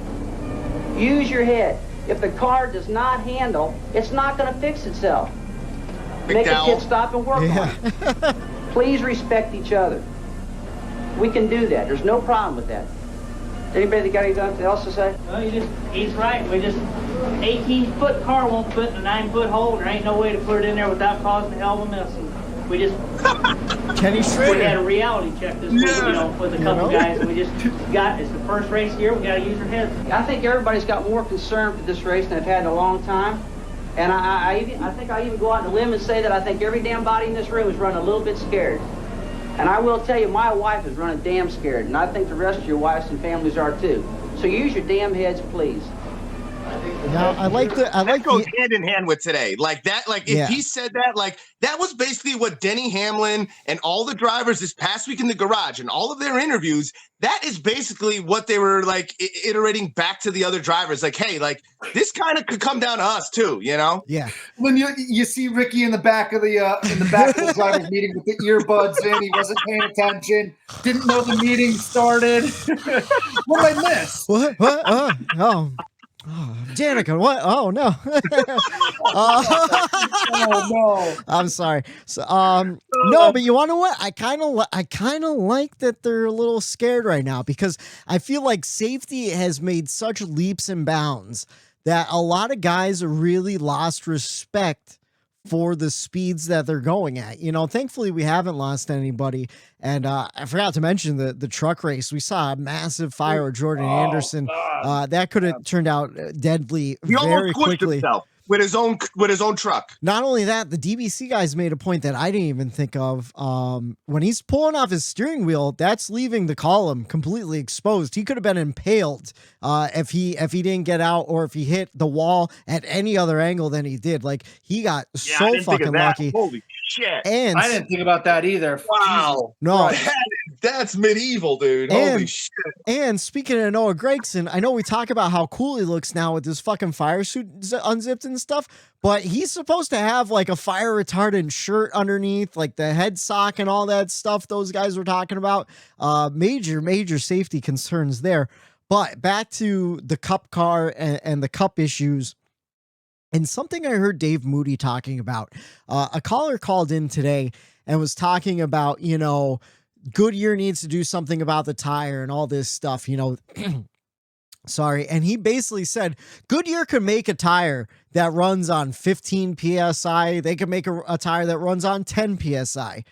Use your head. If the car does not handle, it's not going to fix itself. Make a pit stop and work on it. Please respect each other. We can do that. There's no problem with that. Anybody got anything else to say? Well, he's right. We just 18-foot car won't fit in a 9-foot hole. There ain't no way to put it in there without causing a hell of a mess. And we just Kenny Schrader. We had a reality check this week, with a couple guys. And we just it's the first race here. We got to use our heads. I think everybody's got more concern for this race than they've had in a long time. And I think I even go out on a limb and say that I think every damn body in this room is running a little bit scared. And I will tell you, my wife is running damn scared, and I think the rest of your wives and families are too. So use your damn heads, please. Now, that goes hand in hand with today. Like that, if he said that, that was basically what Denny Hamlin and all the drivers this past week in the garage and all of their interviews, that is basically what they were iterating back to the other drivers. Like, hey, this kind of could come down to us too, Yeah. When you see Ricky in the back of the drivers meeting with the earbuds in, he wasn't paying attention, didn't know the meeting started. What did I miss? What? Oh, Danica, what? Oh no. Oh no. I'm sorry. So, no, but you want to know what? I kind of like that they're a little scared right now, because I feel like safety has made such leaps and bounds that a lot of guys have really lost respect for the speeds that they're going at. Thankfully we haven't lost anybody. And I forgot to mention the truck race. We saw a massive fire with Jordan Anderson. That could have turned out deadly very quickly. Himself with his own truck. Not only that, the DBC guys made a point that I didn't even think of. When he's pulling off his steering wheel, that's leaving the column completely exposed. He could have been impaled if he didn't get out, or if he hit the wall at any other angle than he did. He got so fucking lucky. Holy shit. And I didn't think about that either. Wow. No. That's medieval, dude. Holy shit. And speaking of Noah Gragson, I know we talk about how cool he looks now with his fucking fire suit unzipped and stuff, but he's supposed to have a fire retardant shirt underneath, the head sock and all that stuff those guys were talking about. Major safety concerns there. But back to the Cup car and the Cup issues. And something I heard Dave Moody talking about, a caller called in today and was talking about, Goodyear needs to do something about the tire and all this stuff, sorry. And he basically said Goodyear could make a tire that runs on 15 PSI. They could make a tire that runs on 10 PSI.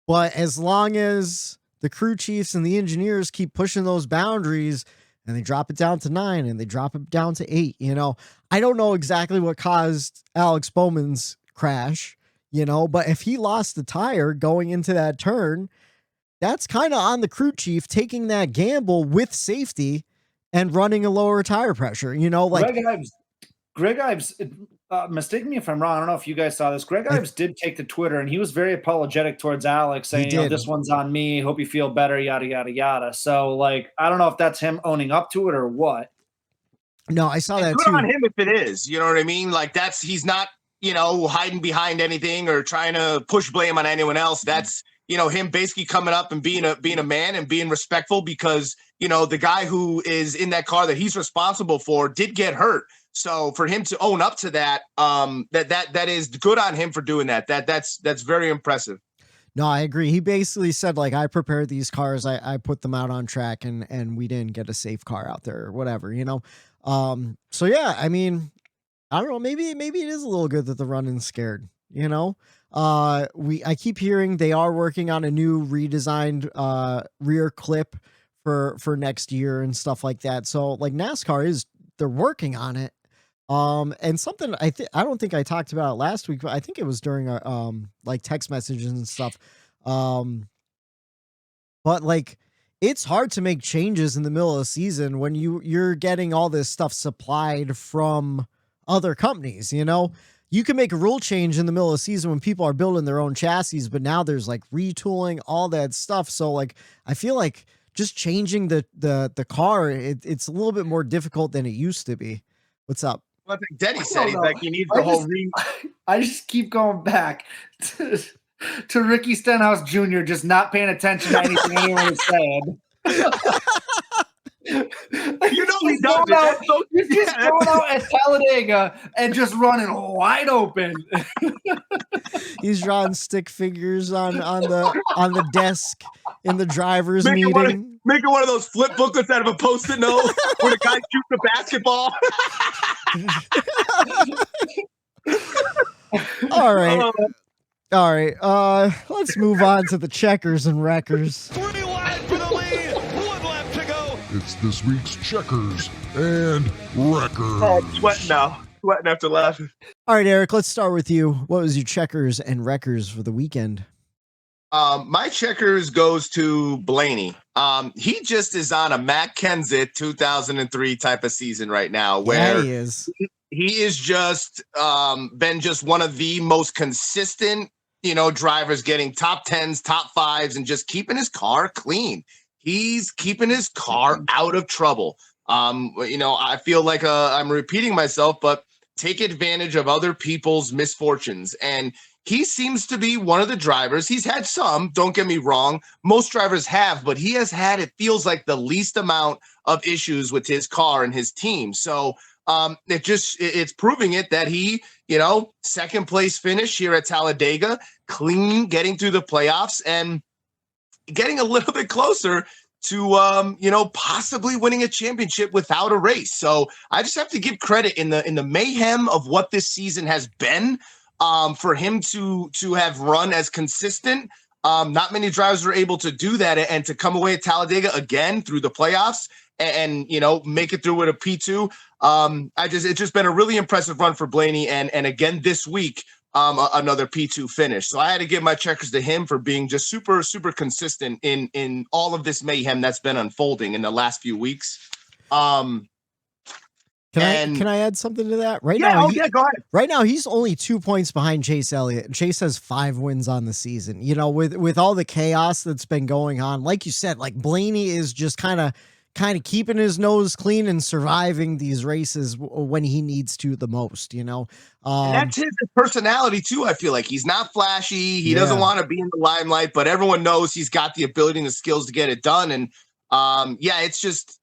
But as long as the crew chiefs and the engineers keep pushing those boundaries and they drop it down to 9 and they drop it down to 8, I don't know exactly what caused Alex Bowman's crash, but if he lost the tire going into that turn, that's kind of on the crew chief taking that gamble with safety and running a lower tire pressure, Greg Ives, mistake me if I'm wrong. I don't know if you guys saw this. Greg Ives did take to Twitter, and he was very apologetic towards Alex, saying, this one's on me. Hope you feel better, yada, yada, yada. So, I don't know if that's him owning up to it or what. No, I saw that good too. on him if it is. You know what I mean? He's not, hiding behind anything or trying to push blame on anyone else. That's, him basically coming up and being a man and being respectful, because, the guy who is in that car that he's responsible for did get hurt. So for him to own up to that, that is good on him for doing that. That's very impressive. No, I agree. He basically said, I prepared these cars, I put them out on track, and we didn't get a safe car out there or whatever, So yeah, I mean, I don't know, maybe it is a little good that the running's scared, I keep hearing they are working on a new redesigned rear clip for next year and stuff like that. So NASCAR they're working on it. And something I don't think I talked about it last week, but I think it was during our text messages and stuff. But it's hard to make changes in the middle of the season when you're getting all this stuff supplied from other companies. You can make a rule change in the middle of the season when people are building their own chassis, but now there's retooling, all that stuff. So I feel like just changing the car, it's a little bit more difficult than it used to be. What's up? Well, I think Denny said he needs the whole ring. I just keep going back to Ricky Stenhouse Jr. just not paying attention to anything anyone is saying. You know he does it. That's so, He's just going out at Talladega and just running wide open. He's drawing stick figures on the desk in the driver's meeting. Making one of those flip booklets out of a Post-it note where the guy shoots the basketball. All right. Let's move on to the checkers and wreckers. 3 wide for the lead. 1 lap to go. It's this week's checkers and wreckers. Oh, I'm sweating now. Sweating after laughing. All right, Eric, let's start with you. What was your checkers and wreckers for the weekend? My checkers goes to Blaney. He just is on a Matt Kenseth 2003 type of season right now, where he is just been just one of the most consistent, drivers, getting top 10s, top 5s, and just keeping his car clean. He's keeping his car out of trouble. I feel like I'm repeating myself, but take advantage of other people's misfortunes. And he seems to be one of the drivers. He's had some, don't get me wrong. Most drivers have, but he has had, it feels like, the least amount of issues with his car and his team. So it's proving it that he, second place finish here at Talladega, clean, getting through the playoffs and getting a little bit closer to possibly winning a championship without a race. So I just have to give credit in the mayhem of what this season has been, for him to have run as consistent. Not many drivers were able to do that, and to come away at Talladega again through the playoffs and make it through with a P2. It's just been a really impressive run for Blaney, and again this week, another P2 finish. So I had to give my checkers to him for being just super, super consistent in all of this mayhem that's been unfolding in the last few weeks. Can I add something to that? Right yeah, now, go ahead. Right now, he's only 2 points behind Chase Elliott, and Chase has 5 wins on the season. With all the chaos that's been going on, like you said, like Blaney is just kind of keeping his nose clean and surviving these races when he needs to the most. And that's his personality too. I feel like he's not flashy. He doesn't want to be in the limelight, but everyone knows he's got the ability and the skills to get it done. And it's just.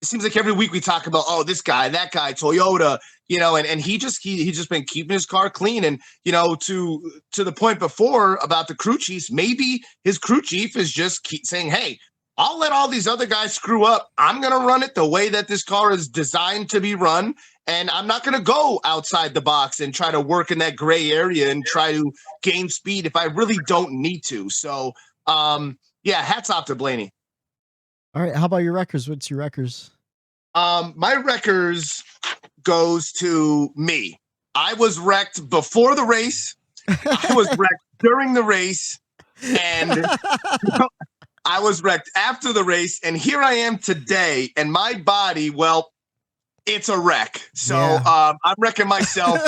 It seems like every week we talk about, this guy, that guy, Toyota, and he's just been keeping his car clean. And, to the point before about the crew chiefs, maybe his crew chief is just keep saying, hey, I'll let all these other guys screw up. I'm going to run it the way that this car is designed to be run. And I'm not going to go outside the box and try to work in that gray area and try to gain speed if I really don't need to. So, hats off to Blaney. All right. How about your wreckers? What's your wreckers? My wreckers goes to me. I was wrecked before the race. I was wrecked during the race. And I was wrecked after the race. And here I am today. And my body, well, it's a wreck. So I'm wrecking myself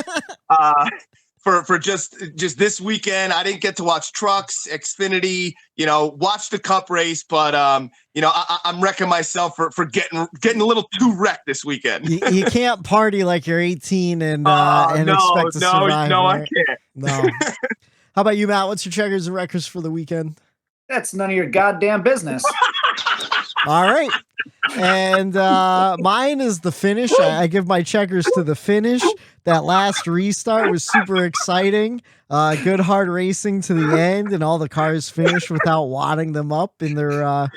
for just this weekend. I didn't get to watch trucks, Xfinity, watch the Cup race, but I'm wrecking myself for getting a little too wrecked this weekend. You can't party like you're 18 and expect to survive. No, right? I can't. No. How about you, Matt? What's your checkers and wreckers for the weekend? That's none of your goddamn business. All right. And mine is the finish. I give my checkers to the finish. That last restart was super exciting. Good hard racing to the end, and all the cars finished without wadding them up in their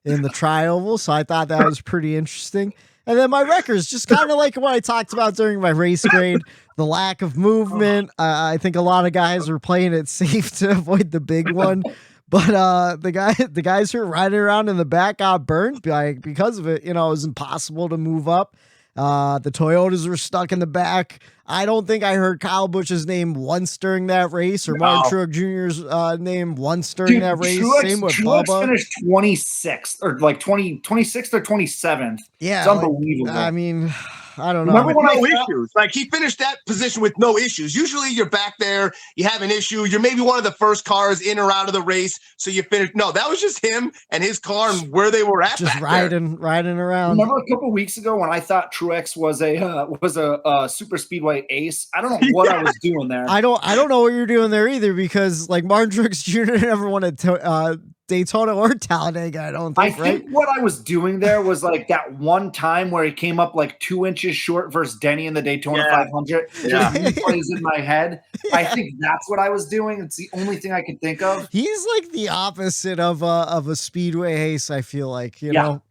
in the tri-oval. So I thought that was pretty interesting. And then my wreckers, just kind of like what I talked about during my race grade, the lack of movement. I think a lot of guys were playing it safe to avoid the big one. But the guys who were riding around in the back got burnt because of it. It was impossible to move up. The Toyotas were stuck in the back. I don't think I heard Kyle Busch's name once during that race, or Martin Truex Jr.'s name once during that race. Same with Bubba. Finished 26th or like 26th or 27th. Yeah, it's unbelievable. I mean, I don't know. Remember when no issues. Like, he finished that position with no issues. Usually you're back there, you have an issue. You're maybe one of the first cars in or out of the race, so you finish. No, that was just him and his car and where they were at. Just riding around. Remember a couple weeks ago when I thought Truex was a super speedway ace? I don't know what I was doing there. I don't know what you're doing there either, because like Martin Truex Jr. never won a Daytona or Talladega, I don't think, right? What I was doing there was like that one time where he came up like 2 inches short versus Denny in the Daytona 500. Yeah. Just plays in my head. I think that's what I was doing. It's the only thing I could think of. He's like the opposite of a speedway ace, I feel like, you know?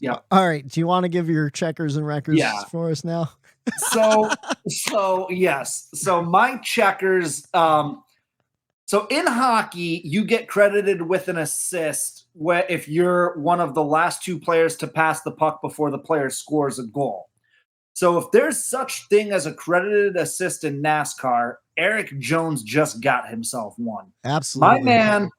Yeah. All right. Do you want to give your checkers and records for us now? So yes. So my checkers, so in hockey, you get credited with an assist if you're one of the last two players to pass the puck before the player scores a goal. So if there's such thing as a credited assist in NASCAR, Erik Jones just got himself one. Absolutely. My man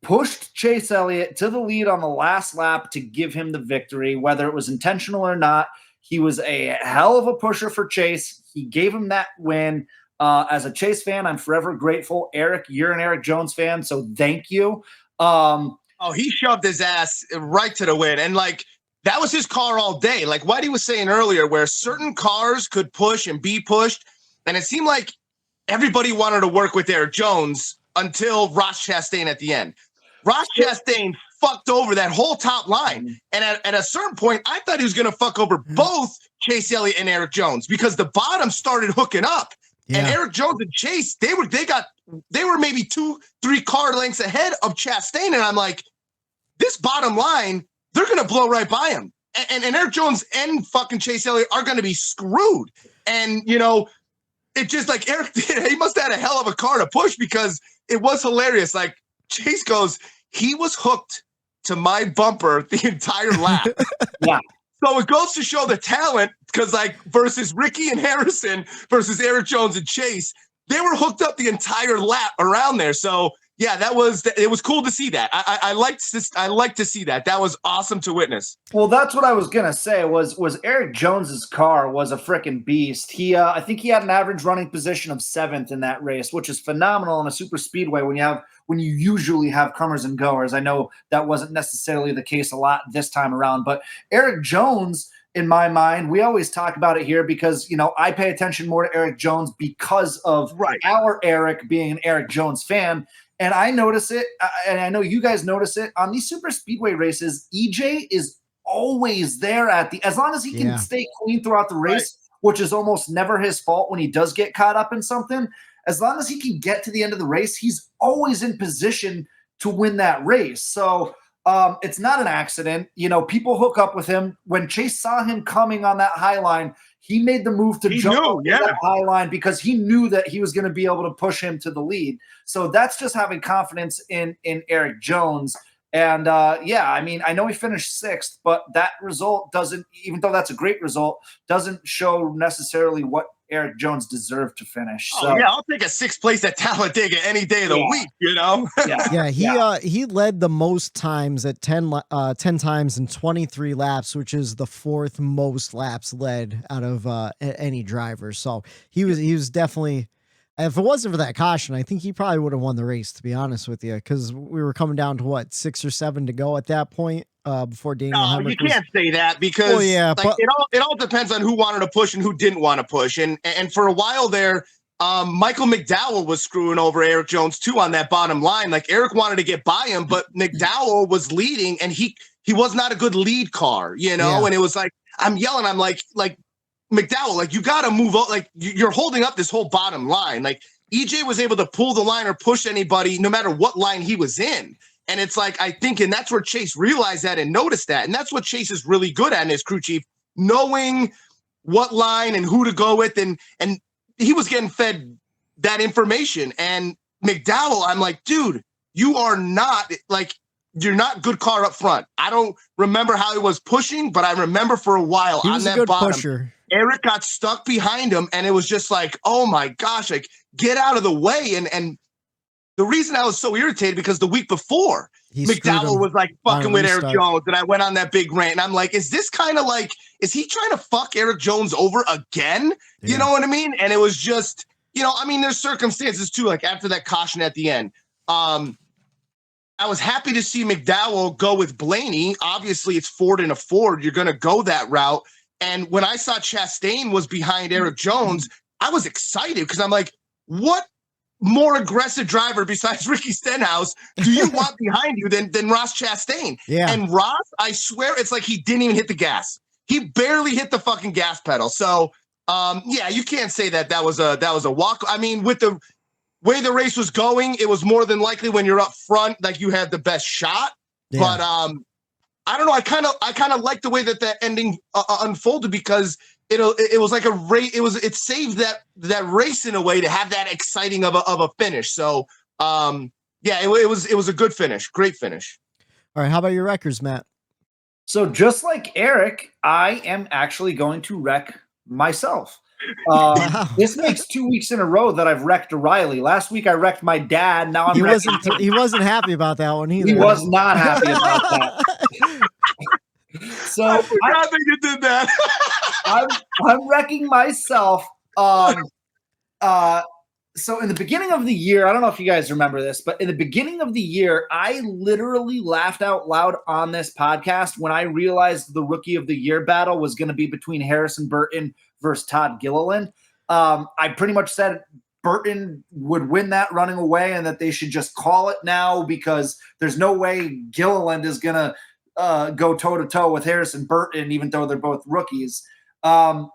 pushed Chase Elliott to the lead on the last lap to give him the victory, whether it was intentional or not. He was a hell of a pusher for Chase. He gave him that win. As a Chase fan, I'm forever grateful. Eric, you're an Erik Jones fan, so thank you. He shoved his ass right to the win. And, like, that was his car all day. Like Whitey was saying earlier, where certain cars could push and be pushed, and it seemed like everybody wanted to work with Erik Jones until Ross Chastain at the end. Ross Chastain fucked over that whole top line. And at a certain point, I thought he was going to fuck over both Chase Elliott and Erik Jones because the bottom started hooking up. Yeah. And Erik Jones and Chase, they were maybe 2-3 car lengths ahead of Chastain. And I'm like, this bottom line, they're going to blow right by him. And Erik Jones and fucking Chase Elliott are going to be screwed. And, you know, it just like Eric did, he must have had a hell of a car to push because it was hilarious. Like Chase goes, he was hooked to my bumper the entire lap. Yeah. So it goes to show the talent because, like, versus Ricky and Harrison versus Erik Jones and Chase, they were hooked up the entire lap around there. So, yeah, it was cool to see that. I liked to see that. That was awesome to witness. Well, that's what I was gonna say. Was Erik Jones's car was a freaking beast. I think he had an average running position of 7th in that race, which is phenomenal in a super speedway when you usually have comers and goers. I know that wasn't necessarily the case a lot this time around, but Erik Jones, in my mind, we always talk about it here because, you know, I pay attention more to Erik Jones because of our Eric being an Erik Jones fan. And I notice it, and I know you guys notice it, on these super speedway races, EJ is always there as long as he can stay clean throughout the race, which is almost never his fault when he does get caught up in something. As long as he can get to the end of the race, he's always in position to win that race. So it's not an accident. You know, people hook up with him. When Chase saw him coming on that high line, he made the move to jump over that high line because he knew that he was going to be able to push him to the lead. So that's just having confidence in Erik Jones. And I mean, I know he finished 6th, but that result doesn't, even though that's a great result, doesn't show necessarily what Erik Jones deserved to finish. So I'll take a 6th place at Talladega any day of the week, you know? He led the most times at 10 times in 23 laps, which is the 4th most laps led out of any driver. So he was definitely, if it wasn't for that caution, I think he probably would have won the race, to be honest with you, because we were coming down to what, 6 or 7 to go at that point. Before Daniel No, you can't say that because it all depends on who wanted to push and who didn't want to push. And for a while there, Michael McDowell was screwing over Erik Jones too on that bottom line. Like Eric wanted to get by him, but McDowell was leading and he was not a good lead car, you know? And it was like, I'm yelling, I'm like McDowell, like you got to move out. Like you're holding up this whole bottom line. Like EJ was able to pull the line or push anybody, no matter what line he was in. And it's like, I think, and that's where Chase realized that and noticed that. And that's what Chase is really good at in his crew chief, knowing what line and who to go with. And he was getting fed that information. And McDowell, I'm like, dude, you are not like, you're not good car up front. I don't remember how he was pushing, but I remember for a while he was on a that good bottom, pusher. Eric got stuck behind him. And it was just like, oh my gosh, like get out of the way. And the reason I was so irritated because the week before, McDowell was like fucking with Erik Jones, and I went on that big rant. And I'm like, is this kind of like, is he trying to fuck Erik Jones over again? Yeah. You know what I mean? And it was just, you know, I mean, there's circumstances too, like after that caution at the end. I was happy to see McDowell go with Blaney. Obviously, it's Ford and a Ford. You're going to go that route. And when I saw Chastain was behind Erik Jones, I was excited because I'm like, what more aggressive driver besides Ricky Stenhouse do you want behind you than Ross Chastain? Yeah. And Ross, I swear, it's like he didn't even hit the gas. He barely hit the fucking gas pedal. So, yeah, you can't say that was a walk. I mean, with the way the race was going, it was more than likely when you're up front, like you had the best shot. Yeah. But I don't know. I kind of like the way that ending unfolded because it was like a race. It saved that race in a way to have that exciting of a finish. So yeah, it was a good finish, great finish. All right, how about your wreckers, Matt? So just like Eric, I am actually going to wreck myself. This makes 2 weeks in a row that I've wrecked a Reilly. Last week I wrecked my dad. Now he wasn't happy about that one either. He was not happy about that. So I forgot that you did that. I'm wrecking myself. So in the beginning of the year, I don't know if you guys remember this, but in the beginning of the year, I literally laughed out loud on this podcast when I realized the Rookie of the Year battle was going to be between Harrison Burton versus Todd Gilliland. I pretty much said Burton would win that running away and that they should just call it now because there's no way Gilliland is going to go toe-to-toe with Harrison Burton, even though they're both rookies. I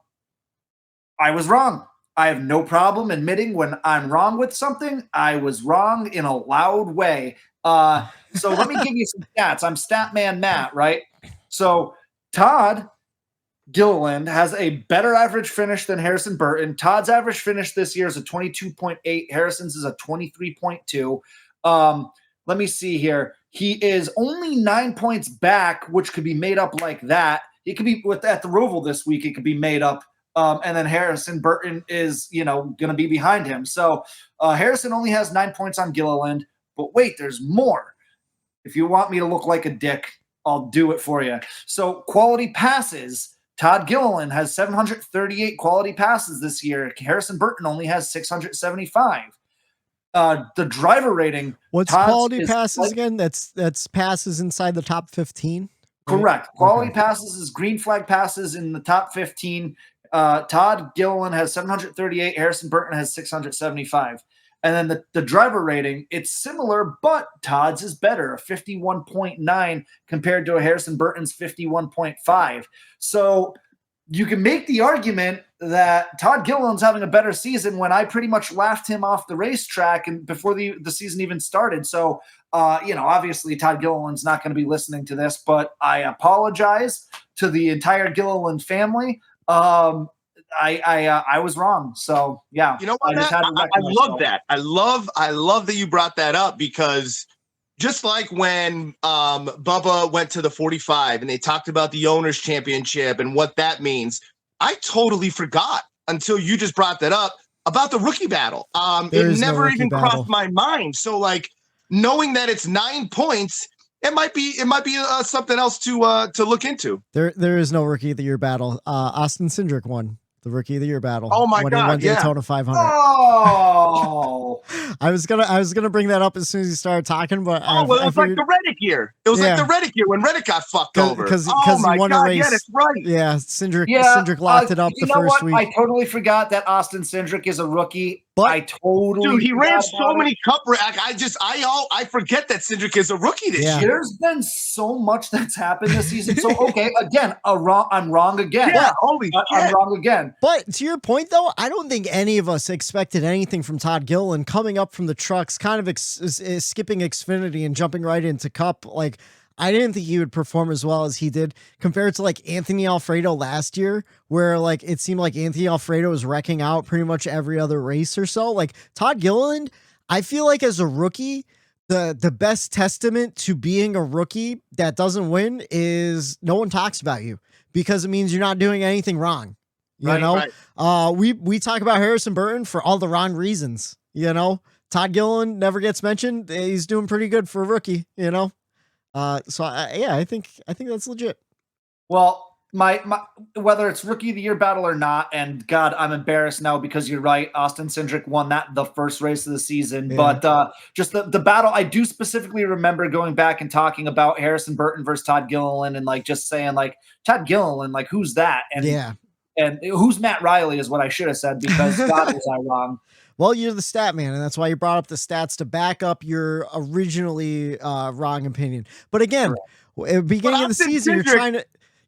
was wrong. I have no problem admitting when I'm wrong with something. I was wrong in a loud way. So let me give you some stats. I'm Statman Matt, right? So Todd Gilliland has a better average finish than Harrison Burton. Todd's average finish this year is a 22.8. Harrison's is a 23.2. Let me see here. He is only 9 points back, which could be made up like that. It could be at the Roval this week. It could be made up. And then Harrison Burton is, going to be behind him. So Harrison only has 9 points on Gilliland. But wait, there's more. If you want me to look like a dick, I'll do it for you. So quality passes. Todd Gilliland has 738 quality passes this year. Harrison Burton only has 675. The driver rating. What's quality passes again? That's passes inside the top 15. Correct. Quality passes is green flag passes in the top 15. Todd Gilliland has 738. Harrison Burton has 675. And then the driver rating, it's similar, but Todd's is better, a 51.9 compared to a Harrison Burton's 51.5. So you can make the argument that Todd Gilliland's having a better season when I pretty much laughed him off the racetrack and before the season even started. So, obviously Todd Gilliland's not going to be listening to this, but I apologize to the entire Gilliland family. I was wrong. So yeah, you know what? I love that. I love that you brought that up because just like when Bubba went to the 45 and they talked about the owners championship and what that means, I totally forgot until you just brought that up about the rookie battle. It never even crossed my mind. So like knowing that it's 9 points, it might be something else to look into. There is no Rookie of the Year battle. Austin Syndrick won the Rookie of the Year battle. Oh my when God! He won Yeah. Daytona 500. Oh, I was gonna bring that up as soon as you started talking, but it was like the Reddick year. It was like the Reddick year when Reddick got fucked over. Because he won a race. Yeah, that's right. Yeah, Syndrick locked it up the first week. I totally forgot that Austin Syndrick is a rookie. But dude, he ran so many cup racks. I forget that Syndrick is a rookie this year. There's been so much that's happened this season. So okay, again, I'm wrong again. Yeah, holy shit. I'm wrong again. But to your point, though, I don't think any of us expected anything from Todd Gilliland coming up from the trucks, kind of skipping Xfinity and jumping right into Cup. Like, I didn't think he would perform as well as he did compared to like Anthony Alfredo last year, where like it seemed like Anthony Alfredo was wrecking out pretty much every other race or so. Like Todd Gilliland, I feel like as a rookie, the best testament to being a rookie that doesn't win is no one talks about you because it means you're not doing anything wrong. You know, we talk about Harrison Burton for all the wrong reasons. Todd Gilliland never gets mentioned. He's doing pretty good for a rookie. I think that's legit. Well, my whether it's Rookie of the Year battle or not, and God, I'm embarrassed now because you're right. Austin Syndrick won the first race of the season, but just the battle. I do specifically remember going back and talking about Harrison Burton versus Todd Gilliland, and like just saying like Todd Gilliland, like who's that? And who's Matt Reilly is what I should have said because God was I wrong. Well, you're the stat man, and that's why you brought up the stats to back up your originally wrong opinion. But again, at the beginning of the season,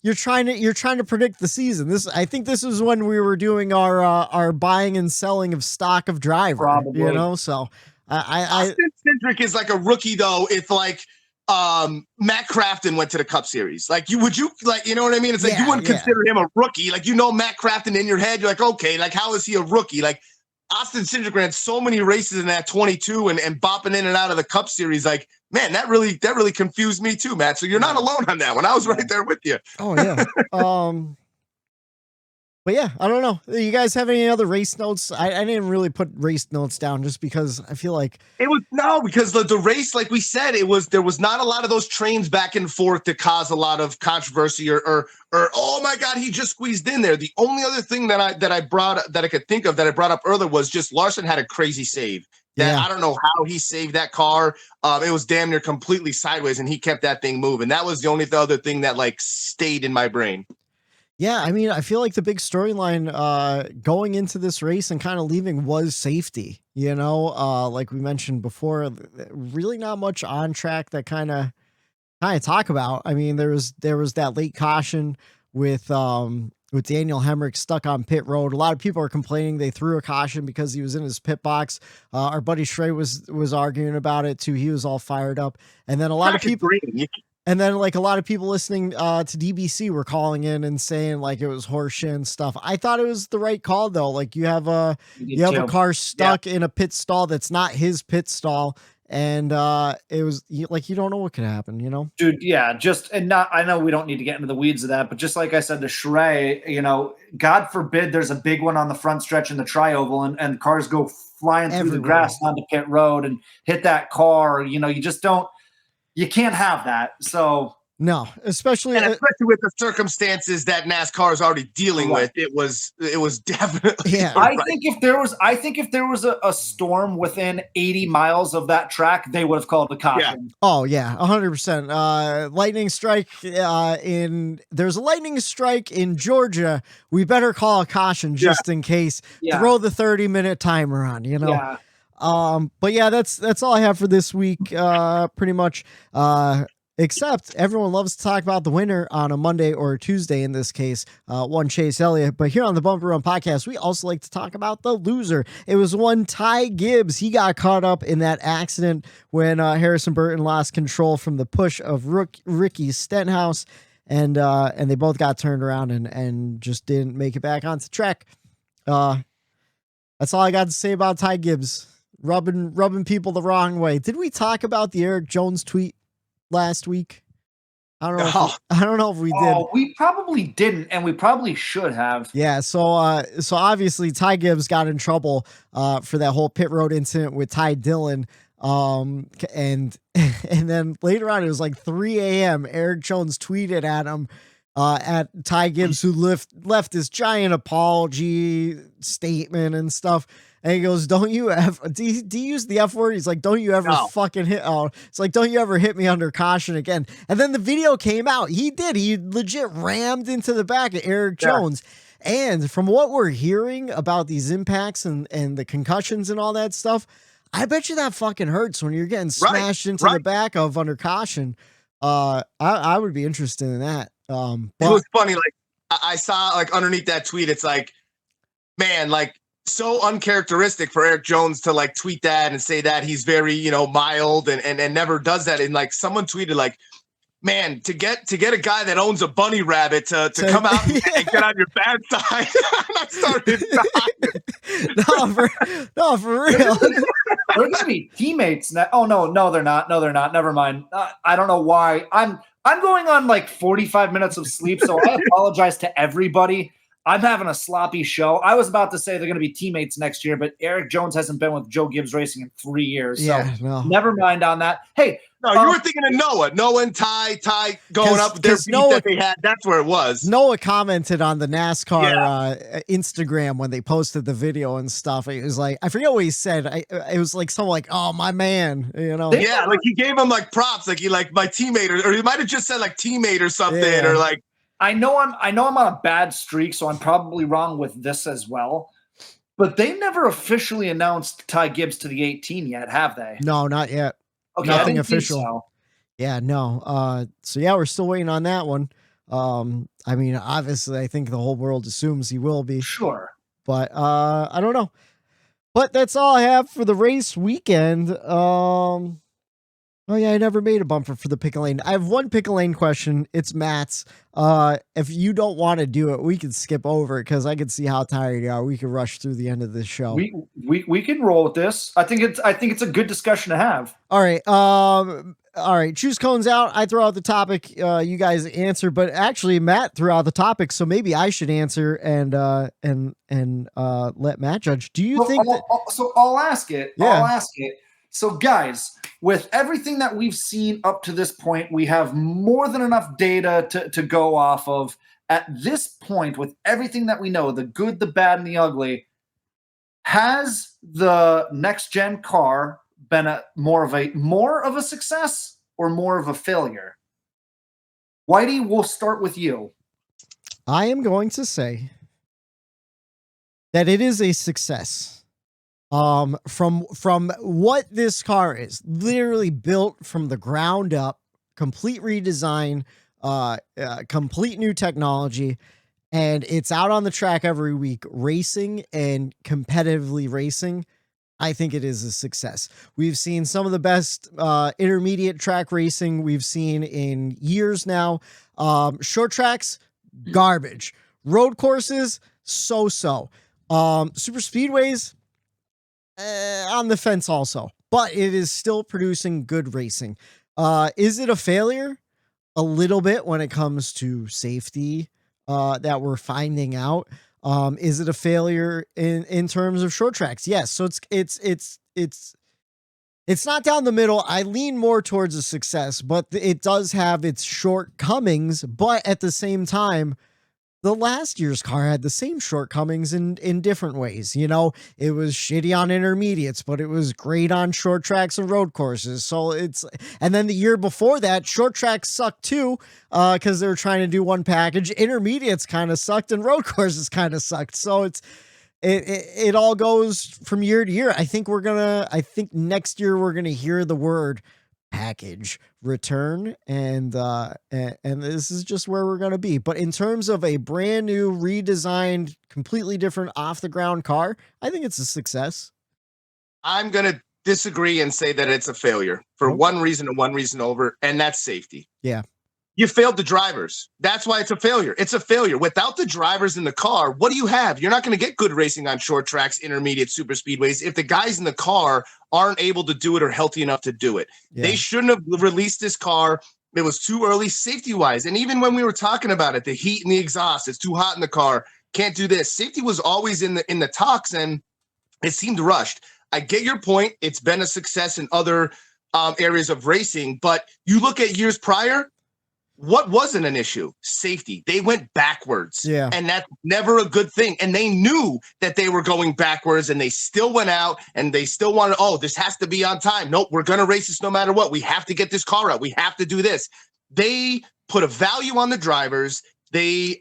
you're trying to predict the season. I think this is when we were doing our buying and selling of stock of driver. Probably. You know, so Austin Syndrick is like a rookie though. If like Matt Crafton went to the Cup Series, like you know what I mean? It's like you wouldn't consider him a rookie. Like Matt Crafton in your head, you're like, okay, like how is he a rookie? Like Austin Syndrick ran so many races in that 22 and bopping in and out of the Cup Series. Like, man, that really confused me too, Matt. So you're not alone on that one. I was right there with you. Oh yeah. But yeah, I don't know. You guys have any other race notes? I didn't really put race notes down just because I feel like because the race, like we said, there was not a lot of those trains back and forth to cause a lot of controversy or oh my God, he just squeezed in there. The only other thing that I brought up earlier was just Larson had a crazy save. I don't know how he saved that car. It was damn near completely sideways and he kept that thing moving. That was the only other thing that like stayed in my brain. Yeah, I mean, I feel like the big storyline going into this race and kind of leaving was safety, you know, like we mentioned before, really not much on track that kind of talk about. I mean, there was that late caution with Daniel Hemrick stuck on pit road. A lot of people are complaining they threw a caution because he was in his pit box. Our buddy Shrey was arguing about it too. He was all fired up. And then a lot of people listening to DBC were calling in and saying like it was horseshit and stuff. I thought it was the right call though. Like you have a car stuck in a pit stall that's not his pit stall. And it was like you don't know what could happen, you know, dude. Yeah, I know we don't need to get into the weeds of that, but just like I said to Shrey, you know, God forbid there's a big one on the front stretch in the tri-oval and cars go flying through the grass onto pit road and hit that car. You know, you can't have that. So no, especially with the circumstances that NASCAR is already dealing with, it was definitely. Yeah, I think if there was a storm within 80 miles of that track, they would have called the caution. Yeah. Oh yeah, 100%. Lightning strike there's a lightning strike in Georgia. We better call a caution just in case. Yeah. Throw the 30-minute timer on. You know. Yeah. But yeah, that's all I have for this week. Pretty much. Except everyone loves to talk about the winner on a Monday or a Tuesday in this case, one Chase Elliott. But here on the Bumper Run podcast, we also like to talk about the loser. It was one Ty Gibbs. He got caught up in that accident when Harrison Burton lost control from the push of Ricky Stenhouse, and they both got turned around and just didn't make it back onto track. That's all I got to say about Ty Gibbs. Rubbing people the wrong way. Did we talk about the Erik Jones tweet last week? I don't know if we did. We probably didn't, and we probably should have. Yeah, so obviously Ty Gibbs got in trouble for that whole pit road incident with Ty Dillon. And then later on, it was like 3 a.m. Erik Jones tweeted at him at Ty Gibbs, who left this giant apology statement and stuff. And he goes, don't you ever, do you use the F word? He's like, don't you ever fucking hit, it's like, don't you ever hit me under caution again. And then the video came out. He did. He legit rammed into the back of Erik Jones. And from what we're hearing about these impacts and the concussions and all that stuff, I bet you that fucking hurts when you're getting smashed into the back of under caution. I would be interested in that. It was funny. Like I saw like underneath that tweet, it's like, man, like, so uncharacteristic for Erik Jones to like tweet that and say that he's very, you know, mild and never does that. And like someone tweeted like, man, to get a guy that owns a bunny rabbit to come out and get on your bad side. I started No, for real. They're gonna be teammates now. Oh no, they're not. No, they're not. Never mind. I don't know why. I'm going on like 45 minutes of sleep, so I apologize to everybody. I'm having a sloppy show. I was about to say they're going to be teammates next year, but Erik Jones hasn't been with Joe Gibbs Racing in 3 years. So never mind on that. Hey, no, you were thinking of Noah and Ty going up their beat that they had. That's where it was. Noah commented on the NASCAR Instagram when they posted the video and stuff. It was like, I forget what he said. It was like something like, "Oh, my man," you know? Yeah, like he gave him like props, like he like my teammate, or he might have just said like teammate or something, or like. I know I'm on a bad streak, so I'm probably wrong with this as well. But they never officially announced Ty Gibbs to the 18 yet, have they? No, not yet. Okay, Nothing I didn't think official. so. Yeah, no. So yeah, we're still waiting on that one. I mean, obviously, I think the whole world assumes he will be. Sure. But I don't know. But that's all I have for the race weekend. Oh yeah, I never made a bumper for the pick lane. I have one pick lane question. It's Matt's. If you don't want to do it, we can skip over it because I can see how tired you are. We can rush through the end of this show. We can roll with this. I think it's a good discussion to have. All right. All right. Choose cones out. I throw out the topic. You guys answer, but actually Matt threw out the topic, so maybe I should answer and let Matt judge. Do you think that? So I'll ask it. Yeah. I'll ask it. So guys, with everything that we've seen up to this point, we have more than enough data to go off of. At this point, with everything that we know, the good, the bad, and the ugly, has the next gen car been more of a success or more of a failure? Whitey, we'll start with you. I am going to say that it is a success. From what this car is, literally built from the ground up, complete redesign, complete new technology, and it's out on the track every week, racing and competitively racing. I think it is a success. We've seen some of the best intermediate track racing we've seen in years now. Short tracks, garbage. Road courses, so-so. Super speedways, on the fence also, but it is still producing good racing. Is it a failure? A little bit when it comes to safety that we're finding out. Is it a failure in terms of short tracks? Yes. So it's not down the middle. I lean more towards a success, but it does have its shortcomings. But at the same time, the last year's car had the same shortcomings in different ways. You know, it was shitty on intermediates, but it was great on short tracks and road courses. So and then the year before that, short tracks sucked too, because they were trying to do one package. Intermediates kind of sucked and road courses kind of sucked. So it all goes from year to year. I think next year we're going to hear the word package return, and this is just where we're going to be. But in terms of a brand new, redesigned, completely different off the ground car, I think it's a success. I'm going to disagree and say that it's a failure for one reason and one reason over, and that's safety. Yeah. You failed the drivers. That's why it's a failure. It's a failure. Without the drivers in the car, what do you have? You're not going to get good racing on short tracks, intermediate, super speedways if the guys in the car aren't able to do it or healthy enough to do it. Yeah. They shouldn't have released this car. It was too early safety-wise. And even when we were talking about it, the heat and the exhaust, it's too hot in the car, can't do this. Safety was always in the talks, and it seemed rushed. I get your point. It's been a success in other areas of racing, but you look at years prior, what wasn't an issue? Safety. They went backwards. Yeah. And that's never a good thing. And they knew that they were going backwards, and they still went out and they still wanted, this has to be on time. Nope, we're going to race this no matter what. We have to get this car out. We have to do this. They put a value on the drivers. They,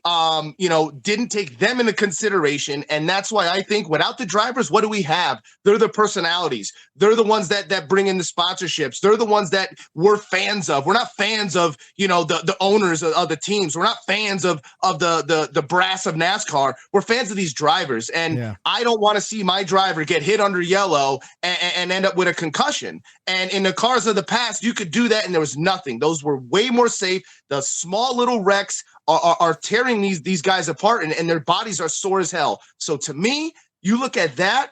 didn't take them into consideration. And that's why I think without the drivers, what do we have? They're the personalities. They're the ones that bring in the sponsorships. They're the ones that we're fans of. We're not fans of, the owners of the teams. We're not fans of the brass of NASCAR. We're fans of these drivers. And I don't want to see my driver get hit under yellow and end up with a concussion. And in the cars of the past, you could do that and there was nothing. Those were way more safe. The small little wrecks are tearing these guys apart, and their bodies are sore as hell. So to me, you look at that,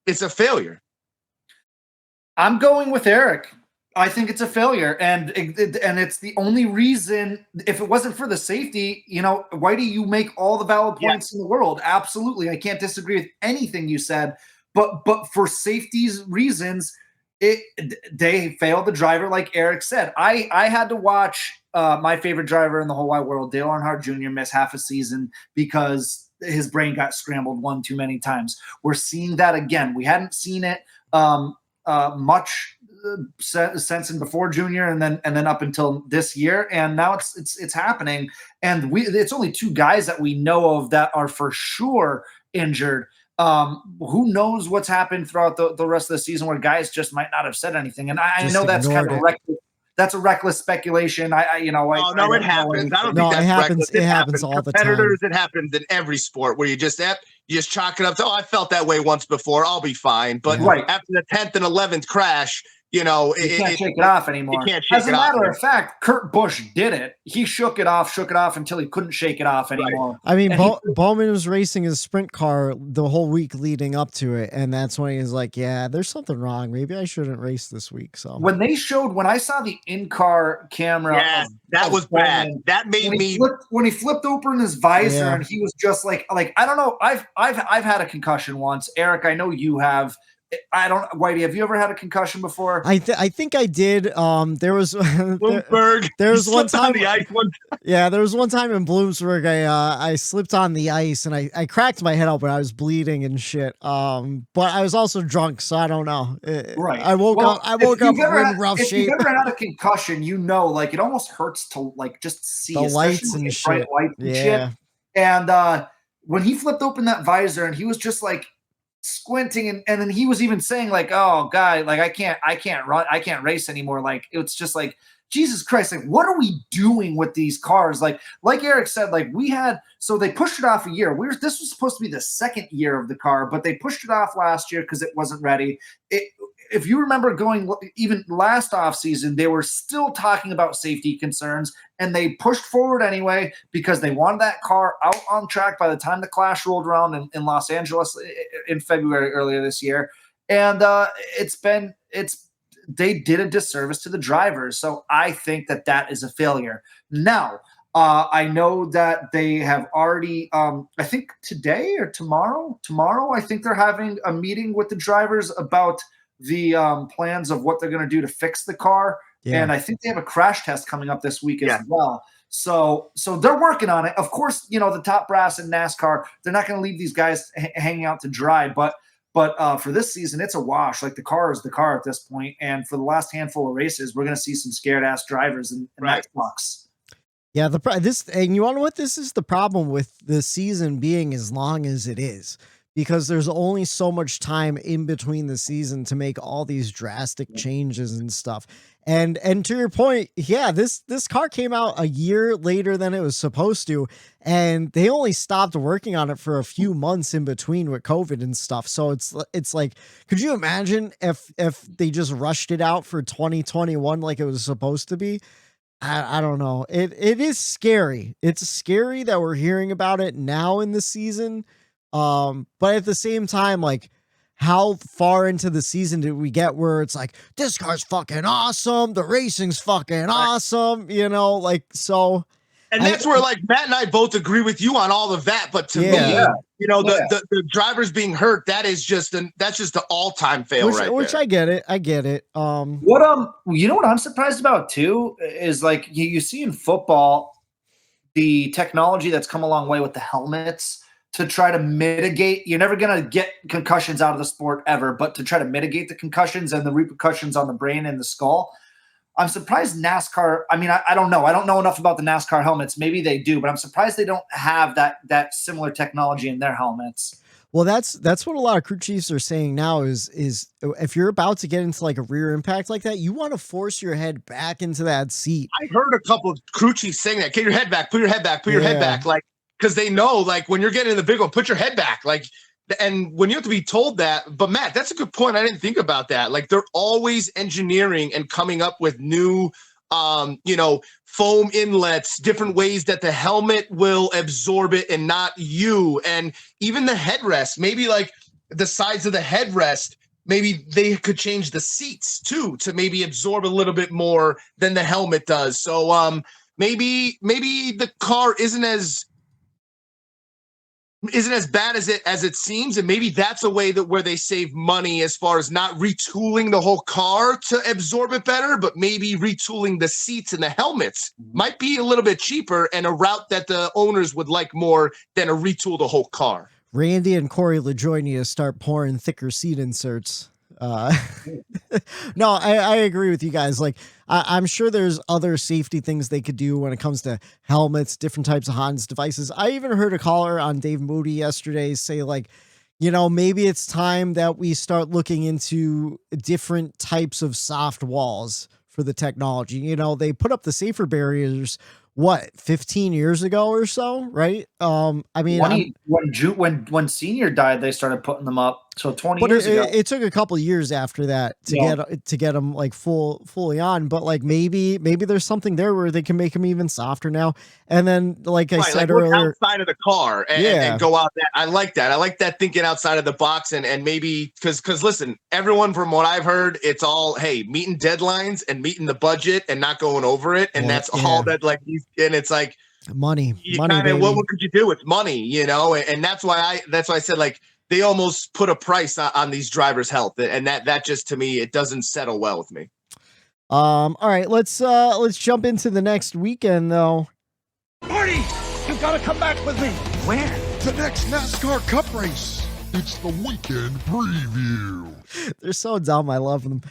it's a failure. I'm going with Erik. I think it's a failure, and it's the only reason. If it wasn't for the safety, Whitey, you make all the valid points in the world. Absolutely, I can't disagree with anything you said. But for safety's reasons, they failed the driver, like Erik said. I had to watch my favorite driver in the whole wide world, Dale Earnhardt Jr., miss half a season because his brain got scrambled one too many times. We're seeing that again. We hadn't seen it much since and before Junior, and then up until this year, and now it's happening. And it's only two guys that we know of that are for sure injured. Who knows what's happened throughout the rest of the season where guys just might not have said anything. And I know that's kind of reckless. That's a reckless speculation. No, it happens. I don't think that's reckless. It happens all the time. Competitors, it happens in every sport where you just chalk it up to, I felt that way once before, I'll be fine. But after the 10th and 11th crash, you can't shake it off anymore. As a matter of fact, Kurt Busch did it. He shook it off until he couldn't shake it off anymore. Right. I mean, Bowman was racing his sprint car the whole week leading up to it, and that's when he was like, yeah, there's something wrong. Maybe I shouldn't race this week. So when I saw the in-car camera, that was bad. That made me when he flipped open his visor and he was just like I don't know. I've had a concussion once. Eric, I know you have. Whitey, have you ever had a concussion before? I think I did. There was Bloomsburg. There was one time on the ice. There was one time in Bloomsburg. I slipped on the ice and I cracked my head open. I was bleeding and shit. But I was also drunk, so I don't know. Right. I woke up in rough shape. If you've ever had a concussion, it almost hurts to just see the lights and shit. Bright lights and shit. And when he flipped open that visor and he was just like squinting and then he was even saying like, oh guy, like I can't run, I can't race anymore. Like it's just like, Jesus Christ, like what are we doing with these cars? Like Erik said, like so they pushed it off a year. This was supposed to be the second year of the car, but they pushed it off last year because it wasn't ready. If you remember going even last off season, they were still talking about safety concerns and they pushed forward anyway because they wanted that car out on track by the time the clash rolled around in Los Angeles in February earlier this year. And they did a disservice to the drivers. So I think that is a failure. Now, I know that they have already, I think today or tomorrow, I think they're having a meeting with the drivers about the plans of what they're going to do to fix the car. Yeah. And I think they have a crash test coming up this week as well. So they're working on it. Of course, the top brass in NASCAR, they're not going to leave these guys hanging out to dry, but for this season, it's a wash. Like the car is the car at this point. And for the last handful of races, we're going to see some scared ass drivers and that sucks. Yeah. And you want to know what this is the problem with the season being as long as it is, because there's only so much time in between the season to make all these drastic changes and stuff. And to your point, this car came out a year later than it was supposed to, and they only stopped working on it for a few months in between with COVID and stuff. So it's like, could you imagine if they just rushed it out for 2021 like it was supposed to be? I don't know. It is scary. It's scary that we're hearing about it now in the season. But at the same time, like, how far into the season did we get where it's like, this car's fucking awesome, the racing's fucking awesome, so. And that's where like Matt and I both agree with you on all of that. But to me, the drivers being hurt, that's just the all-time fail which I get it. What what I'm surprised about too is like you see in football the technology that's come a long way with the helmets to try to mitigate. You're never going to get concussions out of the sport ever, but to try to mitigate the concussions and the repercussions on the brain and the skull. I'm surprised NASCAR, I mean, I don't know. I don't know enough about the NASCAR helmets. Maybe they do, but I'm surprised they don't have that similar technology in their helmets. Well, that's what a lot of crew chiefs are saying now is if you're about to get into like a rear impact like that, you want to force your head back into that seat. I heard a couple of crew chiefs saying that. Get your head back, put your head back, put your head back. Like, because they know, like, when you're getting in the big one, put your head back. Like, and when you have to be told that, but Matt, that's a good point. I didn't think about that. Like, they're always engineering and coming up with new, foam inlets, different ways that the helmet will absorb it and not you. And even the headrest, maybe like the sides of the headrest, maybe they could change the seats too to maybe absorb a little bit more than the helmet does. So maybe the car isn't as bad as it seems, and maybe that's a way where they save money as far as not retooling the whole car to absorb it better, but maybe retooling the seats and the helmets might be a little bit cheaper and a route that the owners would like more than a retool the whole car. Randy and Corey LaJoy need to start pouring thicker seat inserts. No, I agree with you guys. Like, I'm sure there's other safety things they could do when it comes to helmets, different types of Hans devices. I even heard a caller on Dave Moody yesterday say, like, maybe it's time that we start looking into different types of soft walls for the technology. They put up the safer barriers, 15 years ago or so, right? I mean, when Senior died, they started putting them up. So 20 years ago. It took a couple years after that to get them like fully on. But like maybe there's something there where they can make them even softer now. And then, like I said earlier, outside of the car and go out that. I like that. I like that thinking outside of the box and maybe because listen, everyone from what I've heard, it's all meeting deadlines and meeting the budget and not going over it, and that's all that and it's like money. What could you do with money? And that's why I said they almost put a price on these drivers' health, and that just to me it doesn't settle well with me. All right, let's jump into the next weekend though. Marty, you gotta come back with me. Where? The next NASCAR Cup race. It's the weekend preview. They're so dumb. I love them.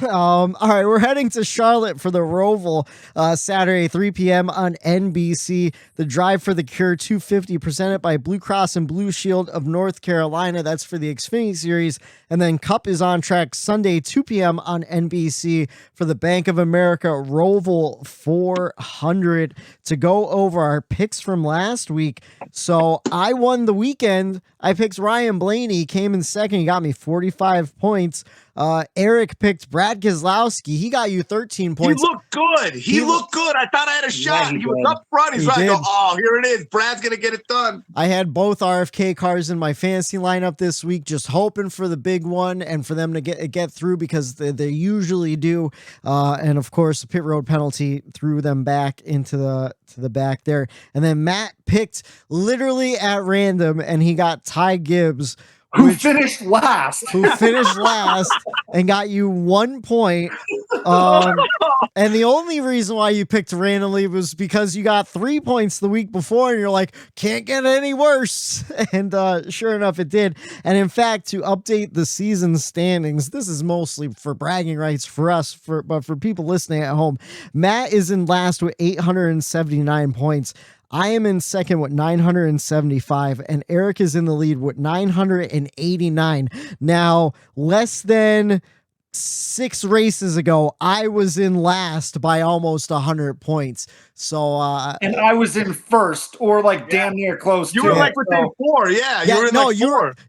All right, we're heading to Charlotte for the Roval Saturday, 3 p.m. on NBC. The Drive for the Cure 250 presented by Blue Cross and Blue Shield of North Carolina. That's for the Xfinity Series. And then Cup is on track Sunday, 2 p.m. on NBC for the Bank of America Roval 400. To go over our picks from last week. So I won the weekend. I picked Ryan Blaney, came in second. He got me 45 points. Erik picked Brad Keselowski. He got you 13 points. He looked good. He looked good. I thought I had a shot. He was up front. He's right. I go, oh, here it is. Brad's going to get it done. I had both RFK cars in my fantasy lineup this week, just hoping for the big one and for them to get through because they usually do. And of course, the pit road penalty threw them back into the back there. And then Matt picked literally at random, and he got Ty Gibbs, who finished last and got you 1 point. And the only reason why you picked randomly was because you got 3 points the week before and you're like, can't get any worse. And sure enough, it did. And in fact, to update the season standings, this is mostly for bragging rights for us, but for people listening at home, Matt is in last with 879 points. I am in second with 975, and Erik is in the lead with 989. Now, less than 6 races ago, I was in last by almost 100 points. So, and I was in first, or damn near close. You were within 4, you were in 4.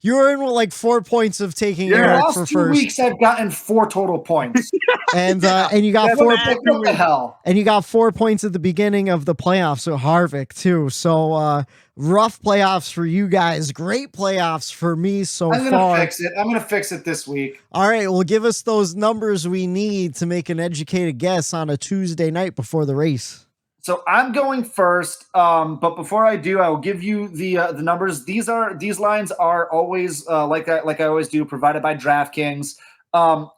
You were in with 4 points of taking Erik for first. The last 2 weeks, I've gotten 4 total points, and you got 4 points. What the hell? And you got 4 points at the beginning of the playoffs with Harvick too. So rough playoffs for you guys. Great playoffs for me so far. I'm gonna fix it this week. All right, well, give us those numbers we need to make an educated guess on a Tuesday night before the race. So I'm going first, but before I do, I will give you the numbers. These lines are always like I always do, provided by DraftKings.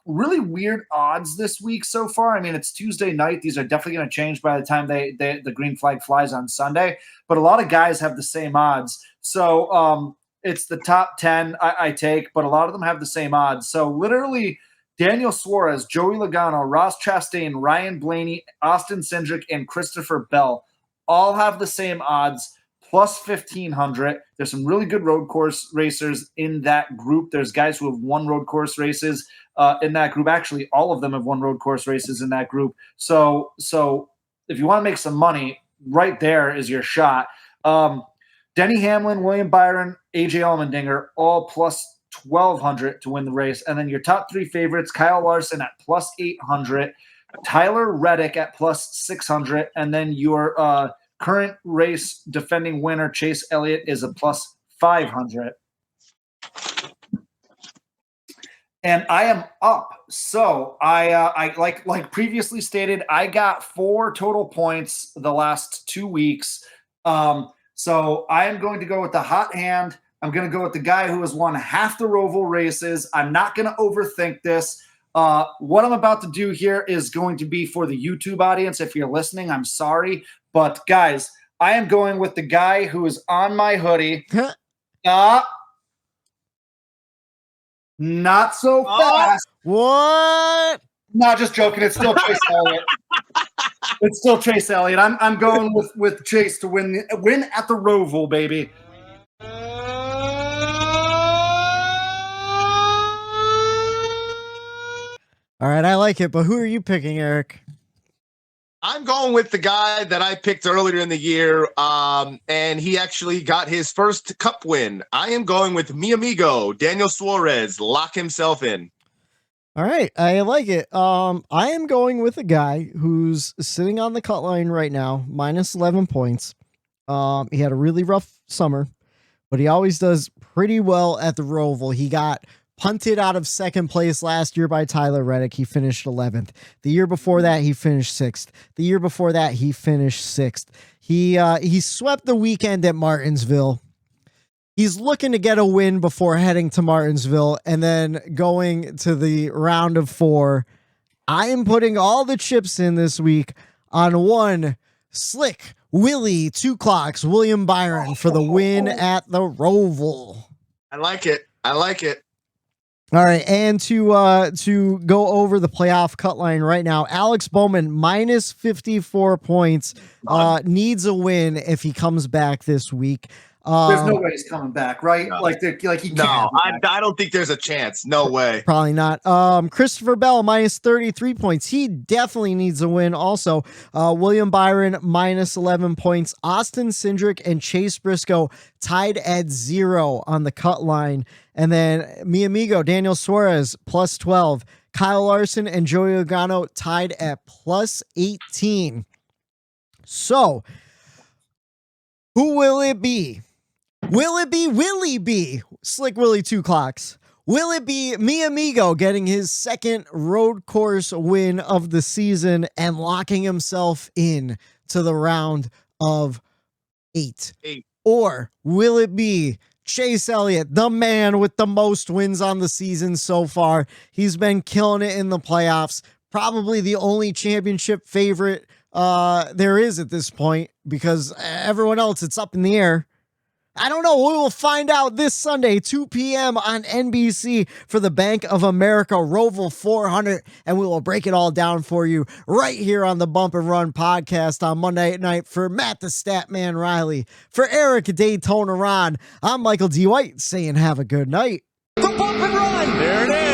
Really weird odds this week so far. I mean, it's Tuesday night. These are definitely going to change by the time the green flag flies on Sunday. But a lot of guys have the same odds. So it's the top 10 I take, but a lot of them have the same odds. So literally, Daniel Suarez, Joey Logano, Ross Chastain, Ryan Blaney, Austin Syndrick, and Christopher Bell all have the same odds, plus 1,500. There's some really good road course racers in that group. There's guys who have won road course races in that group. Actually, all of them have won road course races in that group. So if you want to make some money, right there is your shot. Denny Hamlin, William Byron, AJ Allmendinger, all plus 1,200 to win the race. And then your top 3 favorites, Kyle Larson at plus 800, Tyler Reddick at plus 600, and then your current race defending winner, Chase Elliott, is a plus 500. And I am up. So I like previously stated, I got 4 total points the last 2 weeks. So I am going to go with the hot hand. I'm going to go with the guy who has won half the Roval races. I'm not going to overthink this. What I'm about to do here is going to be for the YouTube audience. If you're listening, I'm sorry. But guys, I am going with the guy who is on my hoodie. Not so fast. What? No, just joking. It's still Chase Elliott. It's still Chase Elliott. I'm going with Chase to win at the Roval, baby. All right, I like it, but who are you picking, Eric? I'm going with the guy that I picked earlier in the year, and he actually got his first Cup win. I am going with mi amigo, Daniel Suarez. Lock himself in. All right, I like it. I am going with a guy who's sitting on the cut line right now, minus 11 points. He had a really rough summer, but he always does pretty well at the Roval. He got punted out of second place last year by Tyler Reddick. He finished 11th. The year before that, he finished 6th. The year before that, he finished 6th. He swept the weekend at Martinsville. He's looking to get a win before heading to Martinsville and then going to the round of 4. I am putting all the chips in this week on one Slick Willie 2 clocks, William Byron, for the win at the Roval. I like it. I like it. All right, and to go over the playoff cut line right now, Alex Bowman minus 54 points, needs a win if he comes back this week. There's no way he's coming back, right? No. Like he can't. No, I don't think there's a chance. No way. Probably not. Christopher Bell minus 33 points. He definitely needs a win. Also, William Byron minus 11 points. Austin Syndrick and Chase Briscoe tied at 0 on the cut line. And then mi amigo Daniel Suarez plus 12. Kyle Larson and Joey Logano tied at plus 18. So, who will it be? Will it be Willie B, Slick Willie 2 clocks? Will it be mi amigo getting his second road course win of the season and locking himself in to the round of 8? Or will it be Chase Elliott, the man with the most wins on the season so far? He's been killing it in the playoffs. Probably the only championship favorite there is at this point, because everyone else, it's up in the air. I don't know. We will find out this Sunday, 2 p.m. on NBC for the Bank of America Roval 400, and we will break it all down for you right here on the Bump and Run podcast on Monday night. For Matt the Statman Reilly, for Erik Daytona Ron, I'm Michael D. White saying have a good night. The Bump and Run. There it is.